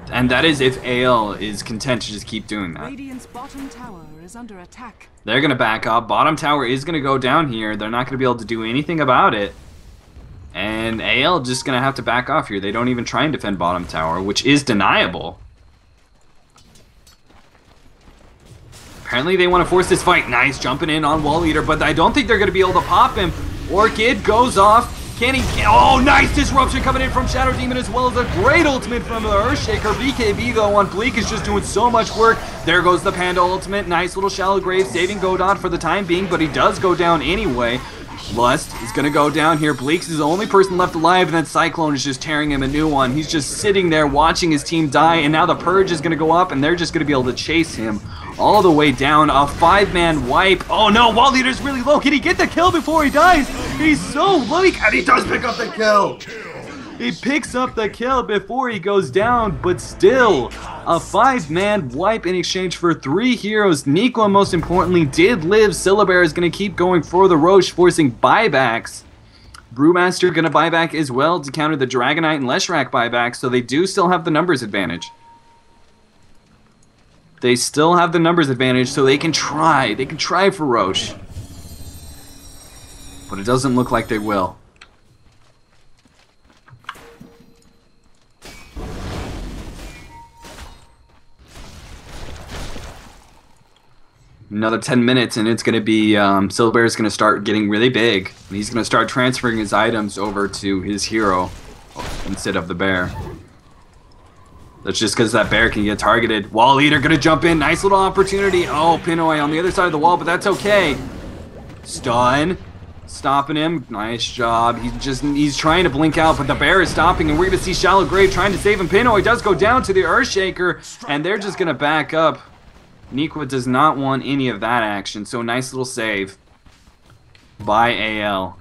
And that is if AL is content to just keep doing that. Radiant's bottom tower is under attack. They're going to back up. Bottom tower is going to go down here. They're not going to be able to do anything about it. And AL just going to have to back off here. They don't even try and defend bottom tower, which is deniable. Apparently they want to force this fight. Nice jumping in on Wall Eater, but I don't think they're going to be able to pop him. Orchid goes off. Can he? Oh, nice disruption coming in from Shadow Demon, as well as a great ultimate from the Earthshaker. BKB though on Bleak is just doing so much work. There goes the Panda ultimate. Nice little shallow grave, saving Godot for the time being, but he does go down anyway. Lust is going to go down here. Bleak's is the only person left alive, and then Cyclone is just tearing him a new one. He's just sitting there watching his team die, and now the Purge is going to go up, and they're just going to be able to chase him all the way down. A 5-man wipe. Oh no, Wall Leader's really low. Can he get the kill before he dies? He's so weak, and he does pick up the kill. He picks up the kill before he goes down, but still, a 5-man wipe in exchange for 3 heroes. Nikla, most importantly, did live. Syllabear is going to keep going for the Roche, forcing buybacks. Brewmaster going to buy back as well to counter the Dragonite and Leshrac buybacks, so they do still have the numbers advantage. They still have the numbers advantage, so they can try. They can try for Roche. But it doesn't look like they will. Another 10 minutes and it's going to be Silverbear is going to start getting really big. And he's going to start transferring his items over to his hero instead of the bear. That's just because that bear can get targeted. Wall Eater going to jump in. Nice little opportunity. Oh, Pinoy on the other side of the wall, but that's okay. Stun. Stopping him. Nice job. He's trying to blink out, but the bear is stopping, and we're going to see Shallow Grave trying to save him. Pinoy does go down to the Earthshaker, and they're just going to back up. Nikwa does not want any of that action, so nice little save by AL.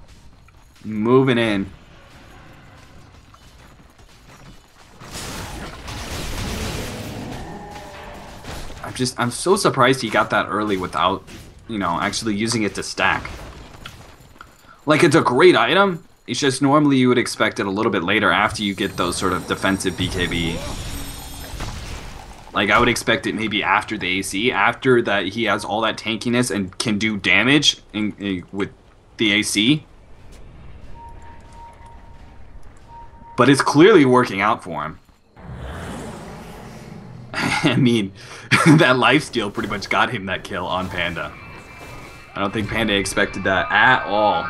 Moving in. I'm so surprised he got that early without, you know, actually using it to stack. Like, it's a great item. It's just normally you would expect it a little bit later after you get those sort of defensive BKB. Like, I would expect it maybe after the AC, after that he has all that tankiness and can do damage with the AC. But it's clearly working out for him. I mean, that lifesteal pretty much got him that kill on Panda. I don't think Panda expected that at all.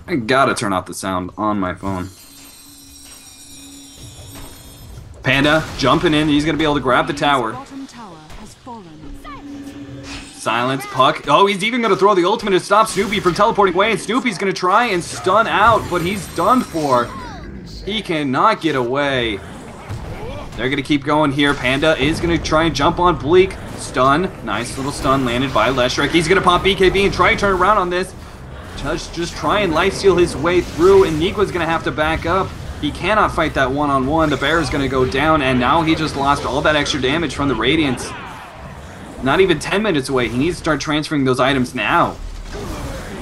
I gotta turn off the sound on my phone. Panda jumping in. He's gonna be able to grab the tower. Silence Puck. Oh, he's even gonna throw the ultimate to stop Snoopy from teleporting away, and Snoopy's gonna try and stun out, but he's done for. He cannot get away. They're going to keep going here. Panda is going to try and jump on Bleak. Stun. Nice little stun landed by Leshrac. He's going to pop BKB and try and turn around on this. Just try and lifesteal his way through, and Nico's going to have to back up. He cannot fight that one-on-one. The bear is going to go down, and now he just lost all that extra damage from the Radiance. Not even 10 minutes away. He needs to start transferring those items now.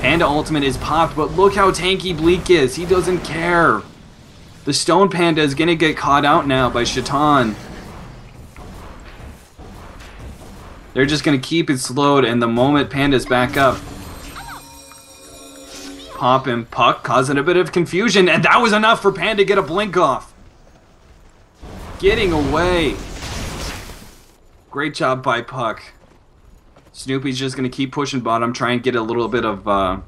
Panda ultimate is popped, but look how tanky Bleak is. He doesn't care. The Stone Panda is going to get caught out now by Shaitan. They're just going to keep it slowed, and the moment Panda's back up, Pop and Puck causing a bit of confusion, and that was enough for Panda to get a blink off. Getting away. Great job by Puck. Snoopy's just going to keep pushing bottom, try and get a little bit of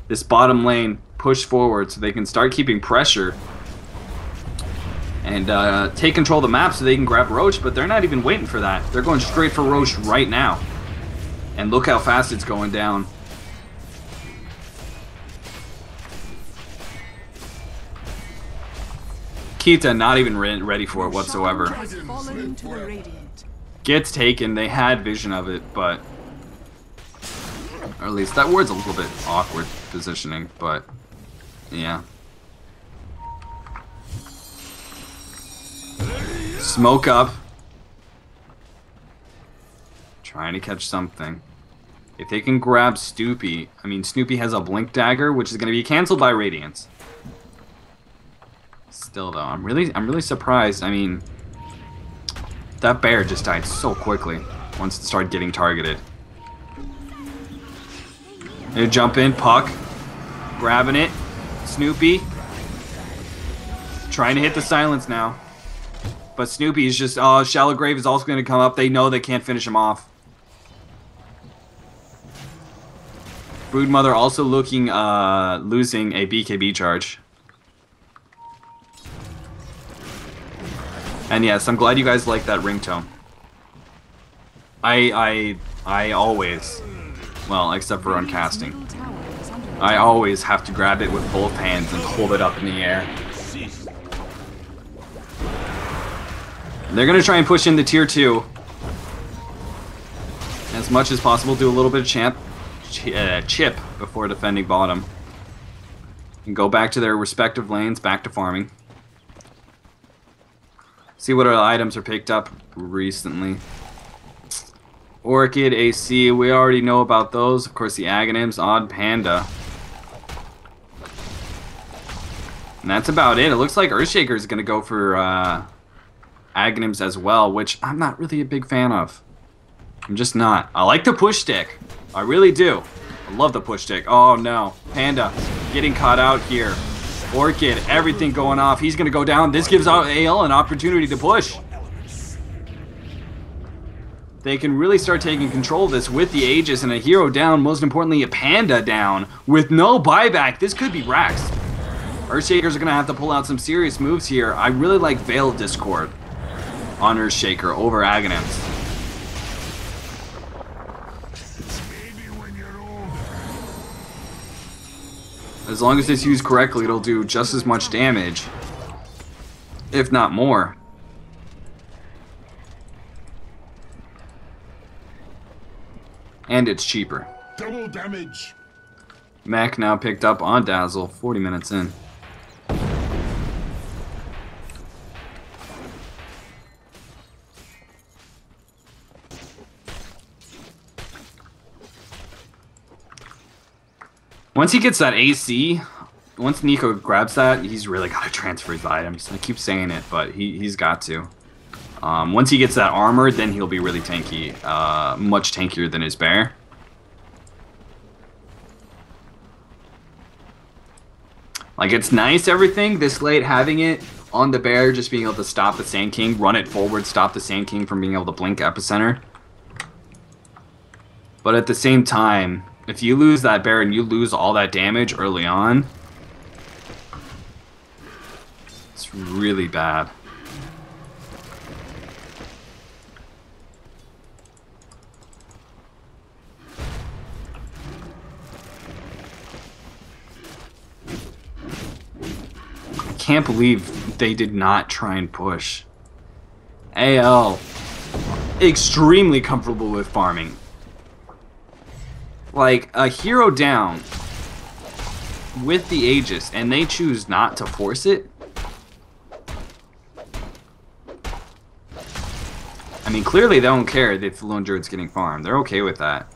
this bottom lane push forward so they can start keeping pressure and take control of the map so they can grab Roche, but they're not even waiting for that. They're going straight for Roche right now. And look how fast it's going down. Keita not even ready for it whatsoever. Gets taken. They had vision of it, but... Or at least that word's a little bit awkward positioning, but... Yeah. Smoke up. Trying to catch something. If they can grab Snoopy... I mean, Snoopy has a Blink Dagger, which is going to be canceled by Radiance. Still though, I'm really surprised. I mean, that bear just died so quickly once it started getting targeted. They jump in, Puck, grabbing it, Snoopy, trying to hit the silence now. But Snoopy is just, Shallow Grave is also going to come up. They know they can't finish him off. Broodmother also looking, losing a BKB charge. And yes, I'm glad you guys like that ringtone. I always, well, except for on casting, I always have to grab it with both hands and hold it up in the air. They're gonna try and push in the tier 2 as much as possible. Do a little bit of chip before defending bottom, and go back to their respective lanes, back to farming. See what our items are picked up recently. Orchid, AC, we already know about those. Of course, the Aghanims, Odd Panda. And that's about it. It looks like Earthshaker is going to go for Aghanims as well, which I'm not really a big fan of. I'm just not. I like the push stick. I really do. I love the push stick. Oh no. Panda getting caught out here. Orchid, everything going off. He's going to go down. This gives AL an opportunity to push. They can really start taking control of this with the Aegis and a hero down. Most importantly, a Panda down with no buyback. This could be Rax. Earthshakers are going to have to pull out some serious moves here. I really like Veil Discord on Earthshaker over Aghanims. As long as it's used correctly, it'll do just as much damage, if not more. And it's cheaper. Double damage. Mac now picked up on Dazzle, 40 minutes in. Once he gets that AC, once Nico grabs that, he's really got to transfer his items. I keep saying it, but he's got to. Once he gets that armor, then he'll be really tanky. Much tankier than his bear. Like, it's nice, everything, this late, having it on the bear, just being able to stop the Sand King, run it forward, stop the Sand King from being able to blink Epicenter. But at the same time, if you lose that bear and you lose all that damage early on, it's really bad. can't believe they did not try and push. AL, extremely comfortable with farming. Like, a hero down with the Aegis, and they choose not to force it. I mean, clearly they don't care if the Lone Druid's getting farmed. They're okay with that.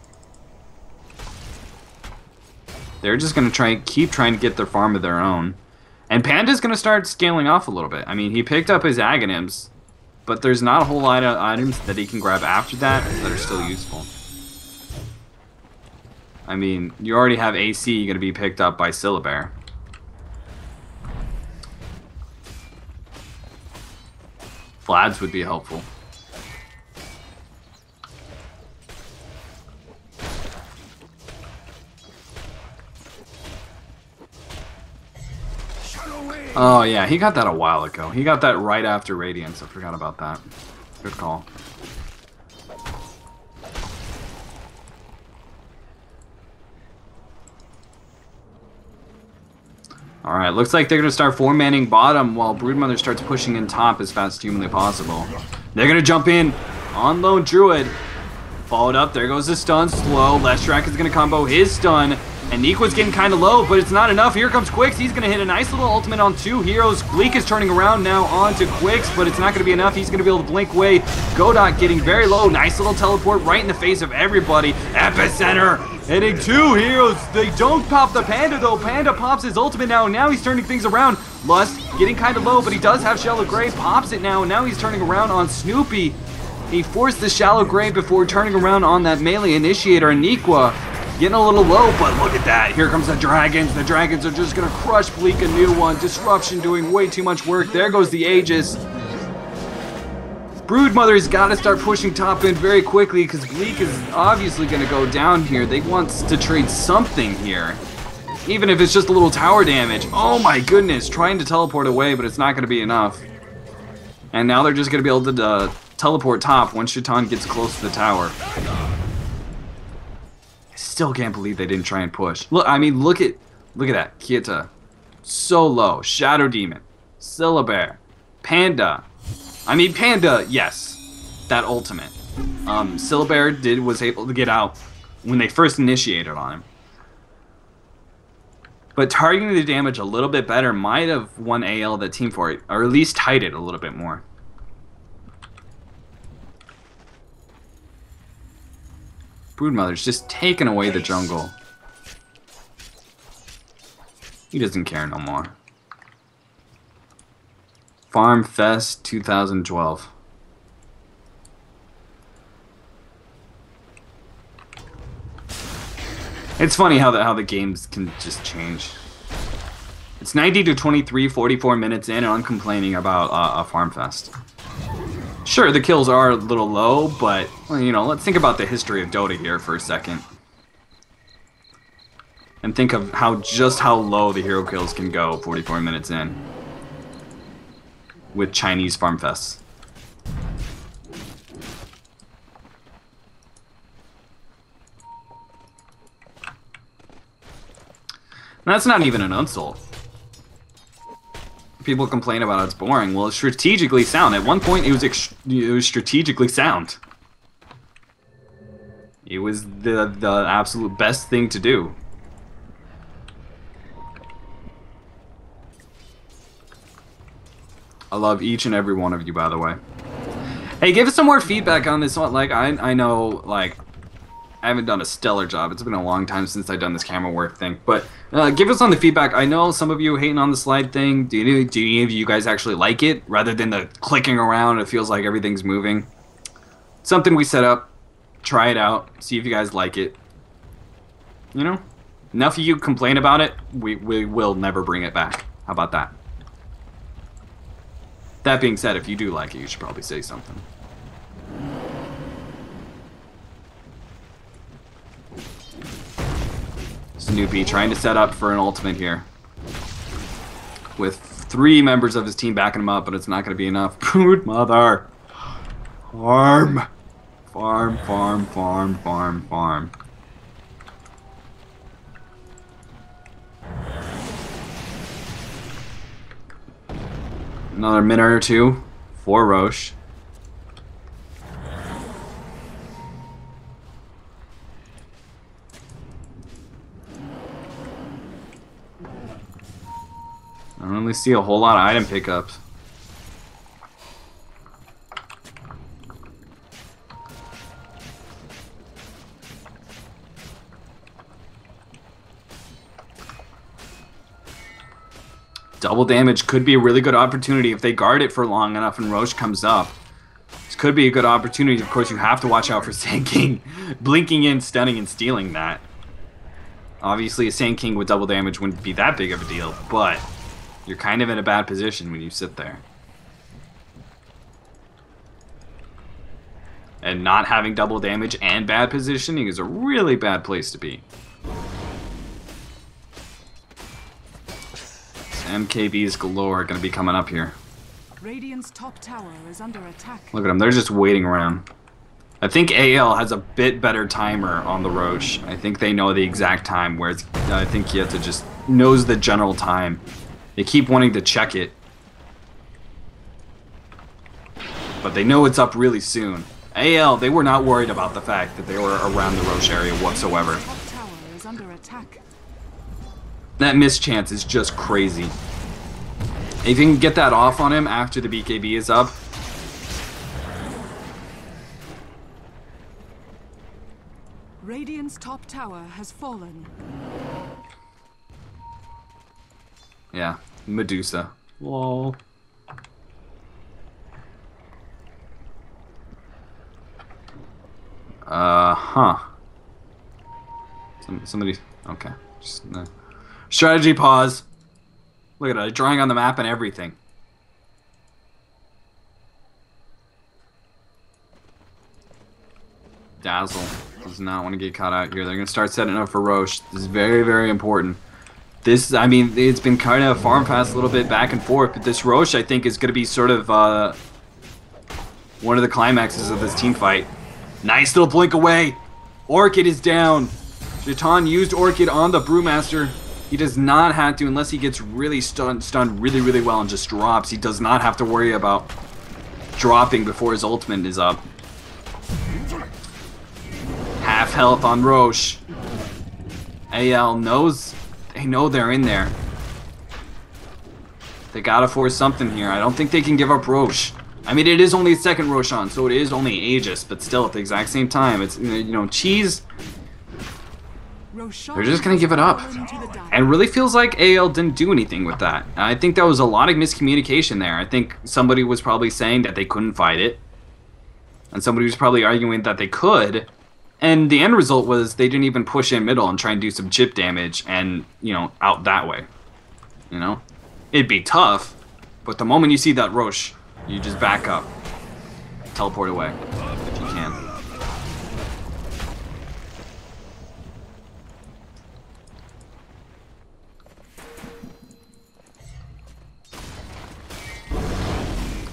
They're just going to keep trying to get their farm of their own. And Panda's going to start scaling off a little bit. I mean, he picked up his Aghanims, but there's not a whole lot of items that he can grab after that that are still useful. I mean, you already have AC going to be picked up by Syllabear. Vlad's would be helpful. Oh yeah, he got that a while ago. He got that right after Radiance. I forgot about that. Good call. Alright, looks like they're going to start 4-manning bottom while Broodmother starts pushing in top as fast as humanly possible. They're going to jump in on Lone Druid. Followed up, there goes the stun, slow. Leshrac is going to combo his stun. And Neekwa's getting kind of low, but it's not enough. Here comes Quix. He's going to hit a nice little ultimate on 2 heroes. Bleak is turning around now onto Quix, but it's not going to be enough. He's going to be able to blink away. Godot getting very low. Nice little teleport right in the face of everybody. Epicenter hitting 2 heroes. They don't pop the Panda, though. Panda pops his ultimate now. Now he's turning things around. Lust getting kind of low, but he does have Shallow Grave. Pops it now. Now he's turning around on Snoopy. He forced the Shallow Grave before turning around on that melee initiator. And Neekwa getting a little low, but look at that. Here comes the Dragons. The Dragons are just going to crush Bleak a new one. Disruption doing way too much work. There goes the Aegis. Broodmother's got to start pushing top end very quickly because Bleak is obviously going to go down here. They want to trade something here, even if it's just a little tower damage. Oh my goodness, trying to teleport away, but it's not going to be enough. And now they're just going to be able to teleport top once Shaitan gets close to the tower. Still can't believe they didn't try and push. Look, I mean, look at that. Keita, so low. Shadow Demon, Syllabear, Panda. I mean, Panda, yes, that ultimate. Syllabear was able to get out when they first initiated on him. But targeting the damage a little bit better might have won AL that team for it, or at least tied it a little bit more. Broodmother's just taking away the jungle. He doesn't care no more. Farm Fest 2012. It's funny how the games can just change. It's 90 to 23, 44 minutes in, and I'm complaining about a Farm Fest. Sure, the kills are a little low, but, well, you know, let's think about the history of Dota here for a second. And think of just how low the hero kills can go 44 minutes in. With Chinese Farm Fests. And that's not even an insult. People complain about it's boring. Well, it's strategically sound. At one point, it was strategically sound. It was the absolute best thing to do. I love each and every one of you, by the way. Hey, give us some more feedback on this one. Like, I know, like, I haven't done a stellar job. It's been a long time since I've done this camera work thing. But give us on the feedback. I know some of you hating on the slide thing. Do any of you guys actually like it? Rather than the clicking around, it feels like everything's moving. Something we set up. Try it out. See if you guys like it. You know? Enough of you complain about it. We will never bring it back. How about that? That being said, if you do like it, you should probably say something. Snoopy trying to set up for an ultimate here. With 3 members of his team backing him up, but it's not going to be enough. Broodmother! Farm! Farm, farm, farm, farm, farm. Another minute or two for Roche. I don't really see a whole lot of item pickups. Double damage could be a really good opportunity if they guard it for long enough and Roche comes up. This could be a good opportunity. Of course, you have to watch out for Sand King blinking in, stunning, and stealing that. Obviously, a Sand King with double damage wouldn't be that big of a deal, but you're kind of in a bad position when you sit there. And not having double damage and bad positioning is a really bad place to be. MKBs galore are going to be coming up here. Radiant's top tower is under attack. Look at them, they're just waiting around. I think AL has a bit better timer on the Roche. I think they know the exact time, whereas I think Keita just knows the general time. They keep wanting to check it, but they know it's up really soon. AL, they were not worried about the fact that they were around the Roche area whatsoever. Top tower is under attack. That mischance is just crazy. If you can get that off on him after the BKB is up. Radiant's top tower has fallen. Yeah, Medusa. Lol. Huh. Somebody. Okay. Just. Strategy pause. Look at it, drawing on the map and everything. Dazzle does not want to get caught out here. They're going to start setting up for Roche. This is very, very important. This, I mean, it's been kind of farm fast a little bit back and forth, but this Roche, I think, is going to be sort of one of the climaxes of this team fight. Nice little blink away. Orchid is down. Jatan used Orchid on the Brewmaster. He does not have to, unless he gets really stunned really, really well and just drops. He does not have to worry about dropping before his ultimate is up. Half health on Roche. AL knows, they know they're in there. They gotta force something here. I don't think they can give up Roche. I mean, it is only a second Roshan, so it is only Aegis, but still at the exact same time, it's, you know, Cheese. They're just going to give it up. And it really feels like AL didn't do anything with that. I think there was a lot of miscommunication there. I think somebody was probably saying that they couldn't fight it. And somebody was probably arguing that they could. And the end result was they didn't even push in middle and try and do some chip damage and, you know, out that way. You know? It'd be tough, but the moment you see that Roche, you just back up. Teleport away, if you can.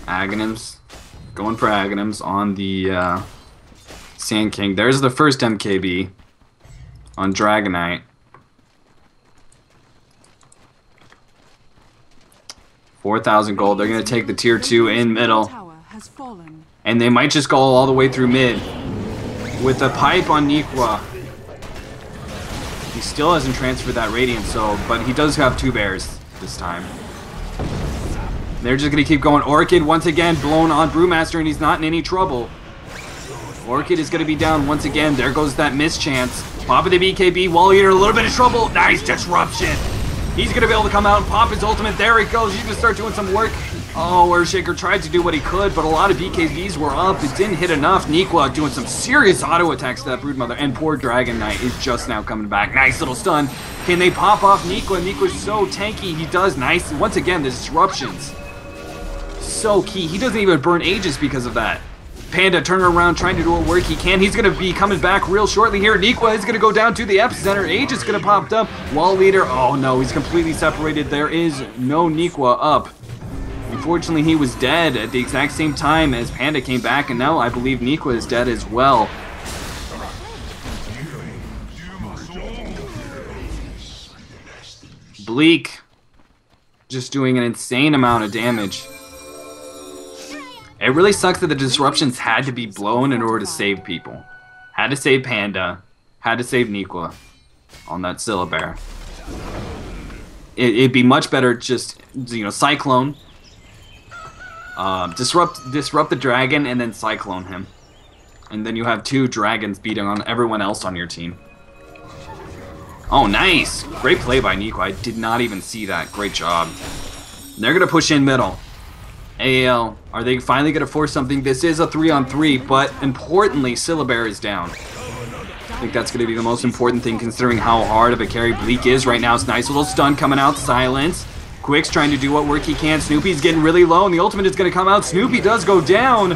Aghanims. Going for Aghanims on the Sand King. There's the first MKB on Dragonite. 4,000 gold. They're going to take the tier 2 in middle. And they might just go all the way through mid. With the pipe on Nikwa. He still hasn't transferred that Radiant, so, but he does have 2 bears this time. They're just going to keep going. Orchid, once again, blown on Brewmaster, and he's not in any trouble. Orchid is going to be down once again. There goes that mischance. Pop of the BKB. Wall Eater, a little bit of trouble. Nice disruption. He's going to be able to come out and pop his ultimate. There he goes. He's going to start doing some work. Oh, Earthshaker tried to do what he could, but a lot of BKBs were up. It didn't hit enough. Nikwa doing some serious auto attacks to that Broodmother, and poor Dragon Knight is just now coming back. Nice little stun. Can they pop off Nikwa? Nikwa's so tanky. He does nice. Once again, the disruptions. So key. He doesn't even burn Aegis because of that. Panda turning around, trying to do what work he can. He's going to be coming back real shortly here. Nikwa is going to go down to the epicenter. Aegis is going to pop up. Wall Leader. Oh no, he's completely separated. There is no Nikwa up. Unfortunately, he was dead at the exact same time as Panda came back, and now I believe Nikwa is dead as well. Bleak just doing an insane amount of damage. It really sucks that the disruptions had to be blown in order to save people. Had to save Panda. Had to save Niqua on that Syllabear. It'd be much better just, you know, Cyclone. Disrupt the dragon and then Cyclone him. And then you have 2 dragons beating on everyone else on your team. Oh, nice! Great play by Niqua. I did not even see that. Great job. They're going to push in middle. AL, are they finally going to force something? This is a 3-on-3, but importantly, Syllabear is down. I think that's going to be the most important thing considering how hard of a carry Bleak is right now. It's a nice little stun coming out. Silence. Quick's trying to do what work he can. Snoopy's getting really low, and the ultimate is going to come out. Snoopy does go down.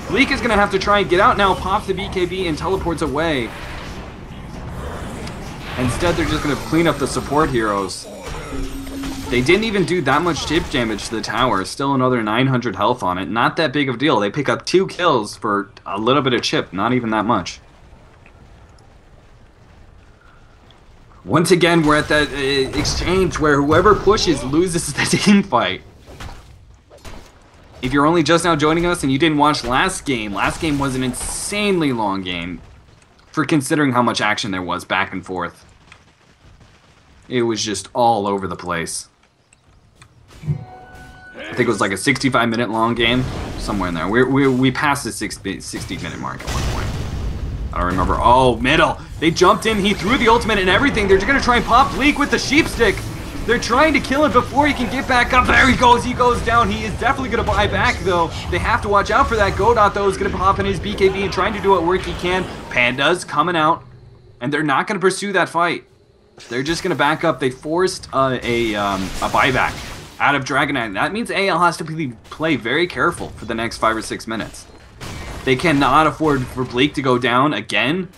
Bleak is going to have to try and get out now. Pops the BKB and teleports away. Instead, they're just going to clean up the support heroes. They didn't even do that much chip damage to the tower. Still another 900 health on it. Not that big of a deal. They pick up 2 kills for a little bit of chip. Not even that much. Once again, we're at that exchange where whoever pushes loses the team fight. If you're only just now joining us and you didn't watch last game was an insanely long game for considering how much action there was back and forth. It was just all over the place. I think it was like a 65-minute long game, somewhere in there. We passed the 60-minute mark at one point. I don't remember. Oh, middle. They jumped in. He threw the ultimate and everything. They're going to try and pop Bleak with the sheep stick. They're trying to kill him before he can get back up. There he goes. He goes down. He is definitely going to buy back, though. They have to watch out for that. Godot, though, is going to pop in his BKB and trying to do what work he can. Panda's coming out, and they're not going to pursue that fight. They're just going to back up. They forced a buyback out of Dragonite. That means AL has to play very careful for the next 5 or 6 minutes. They cannot afford for Bleak to go down again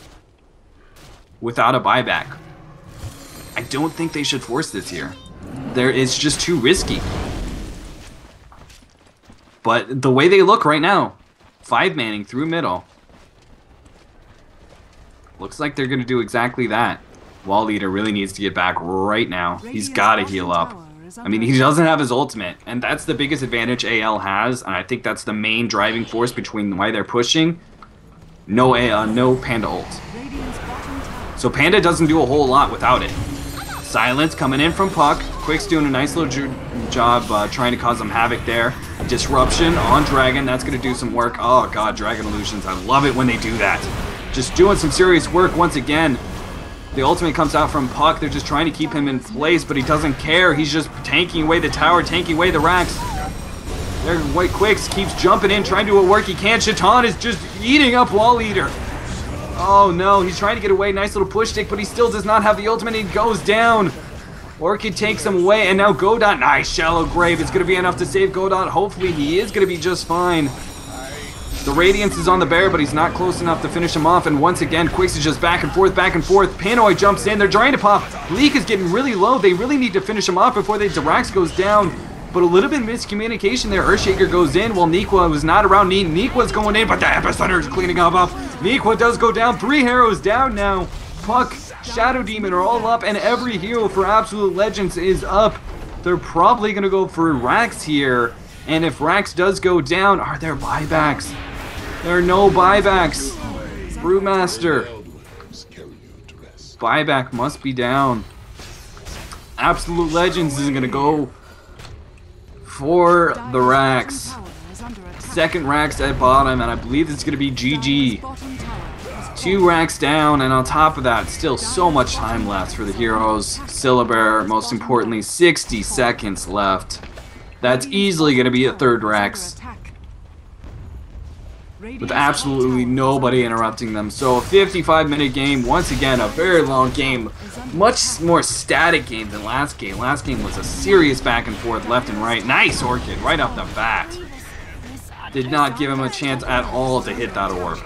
without a buyback. I don't think they should force this here. It's just too risky. But the way they look right now, 5-manning through middle, looks like they're going to do exactly that. Wall Leader really needs to get back right now. He's got to heal up. I mean, he doesn't have his ultimate, and that's the biggest advantage AL has, and I think that's the main driving force between why they're pushing. No Panda ult. So Panda doesn't do a whole lot without it. Silence coming in from Puck. Quick's doing a nice little job trying to cause some havoc there. Disruption on Dragon. That's going to do some work. Oh, God, Dragon Illusions. I love it when they do that. Just doing some serious work once again. The ultimate comes out from Puck. They're just trying to keep him in place, but he doesn't care. He's just tanking away the tower, tanking away the racks. There, White Quicks keeps jumping in, trying to do what work he can. Shaitan is just eating up Wall Eater. Oh no, he's trying to get away. Nice little push stick, but he still does not have the ultimate. He goes down. Orchid takes him away, and now Godot. Nice shallow grave. It's going to be enough to save Godot. Hopefully he is going to be just fine. The Radiance is on the bear, but he's not close enough to finish him off. And once again, Quicks is just back and forth, back and forth. Pinoy jumps in. They're trying to pop. Bleak is getting really low. They really need to finish him off before the Dirax goes down. But a little bit of miscommunication there. Earthshaker goes in while Niqua was not around. Niqua's going in, but the Epicenter is cleaning up. Niqua does go down. 3 heroes down now. Puck, Shadow Demon are all up, and every hero for Absolute Legends is up. They're probably going to go for Rax here. And if Rax does go down, are there buybacks? There are no buybacks. Brewmaster. Buyback must be down. Absolute Legends is going to go for the Rax. Second Rax at bottom, and I believe it's going to be GG. 2 racks down, and on top of that, still so much time left for the heroes. Syllabear, most importantly, 60 seconds left. That's easily going to be a 3rd Rax, with absolutely nobody interrupting them. So a 55-minute game, once again, a very long game. Much more static game than last game. Last game was a serious back and forth, left and right. Nice Orchid, right off the bat. Did not give him a chance at all to hit that orb.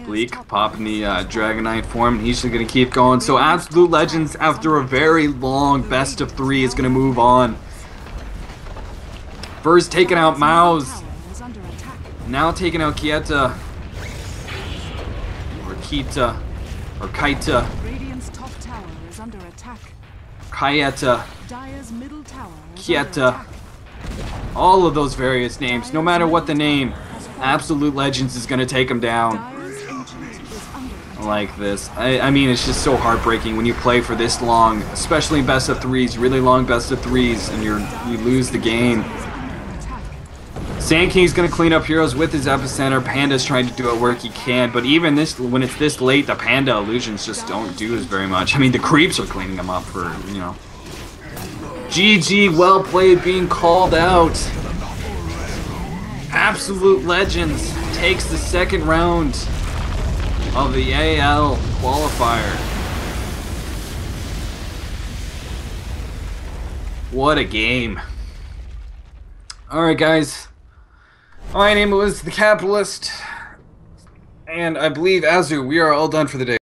Bleak popping the Dragonite form. He's just going to keep going. So Absolute Legends, after a very long best of 3, is going to move on. First taking out Mouse. Now taking out Keita. Or Keita. Or Keita. Keita. Keita. All of those various names, no matter what the name, Absolute Legends is going to take them down. Dire's ancient is under attack. Like this. I mean, it's just so heartbreaking when you play for this long, especially in best of threes, really long best of threes, and you lose the game. Sand King's gonna clean up heroes with his epicenter. Panda's trying to do it where he can, but even this, when it's this late, the Panda illusions just don't do as very much. I mean, the creeps are cleaning them up for, you know. GG, well played, being called out. Absolute Legends takes the second round of the AL qualifier. What a game. Alright guys, my name was The Capitalist, and I believe Azu, we are all done for the day.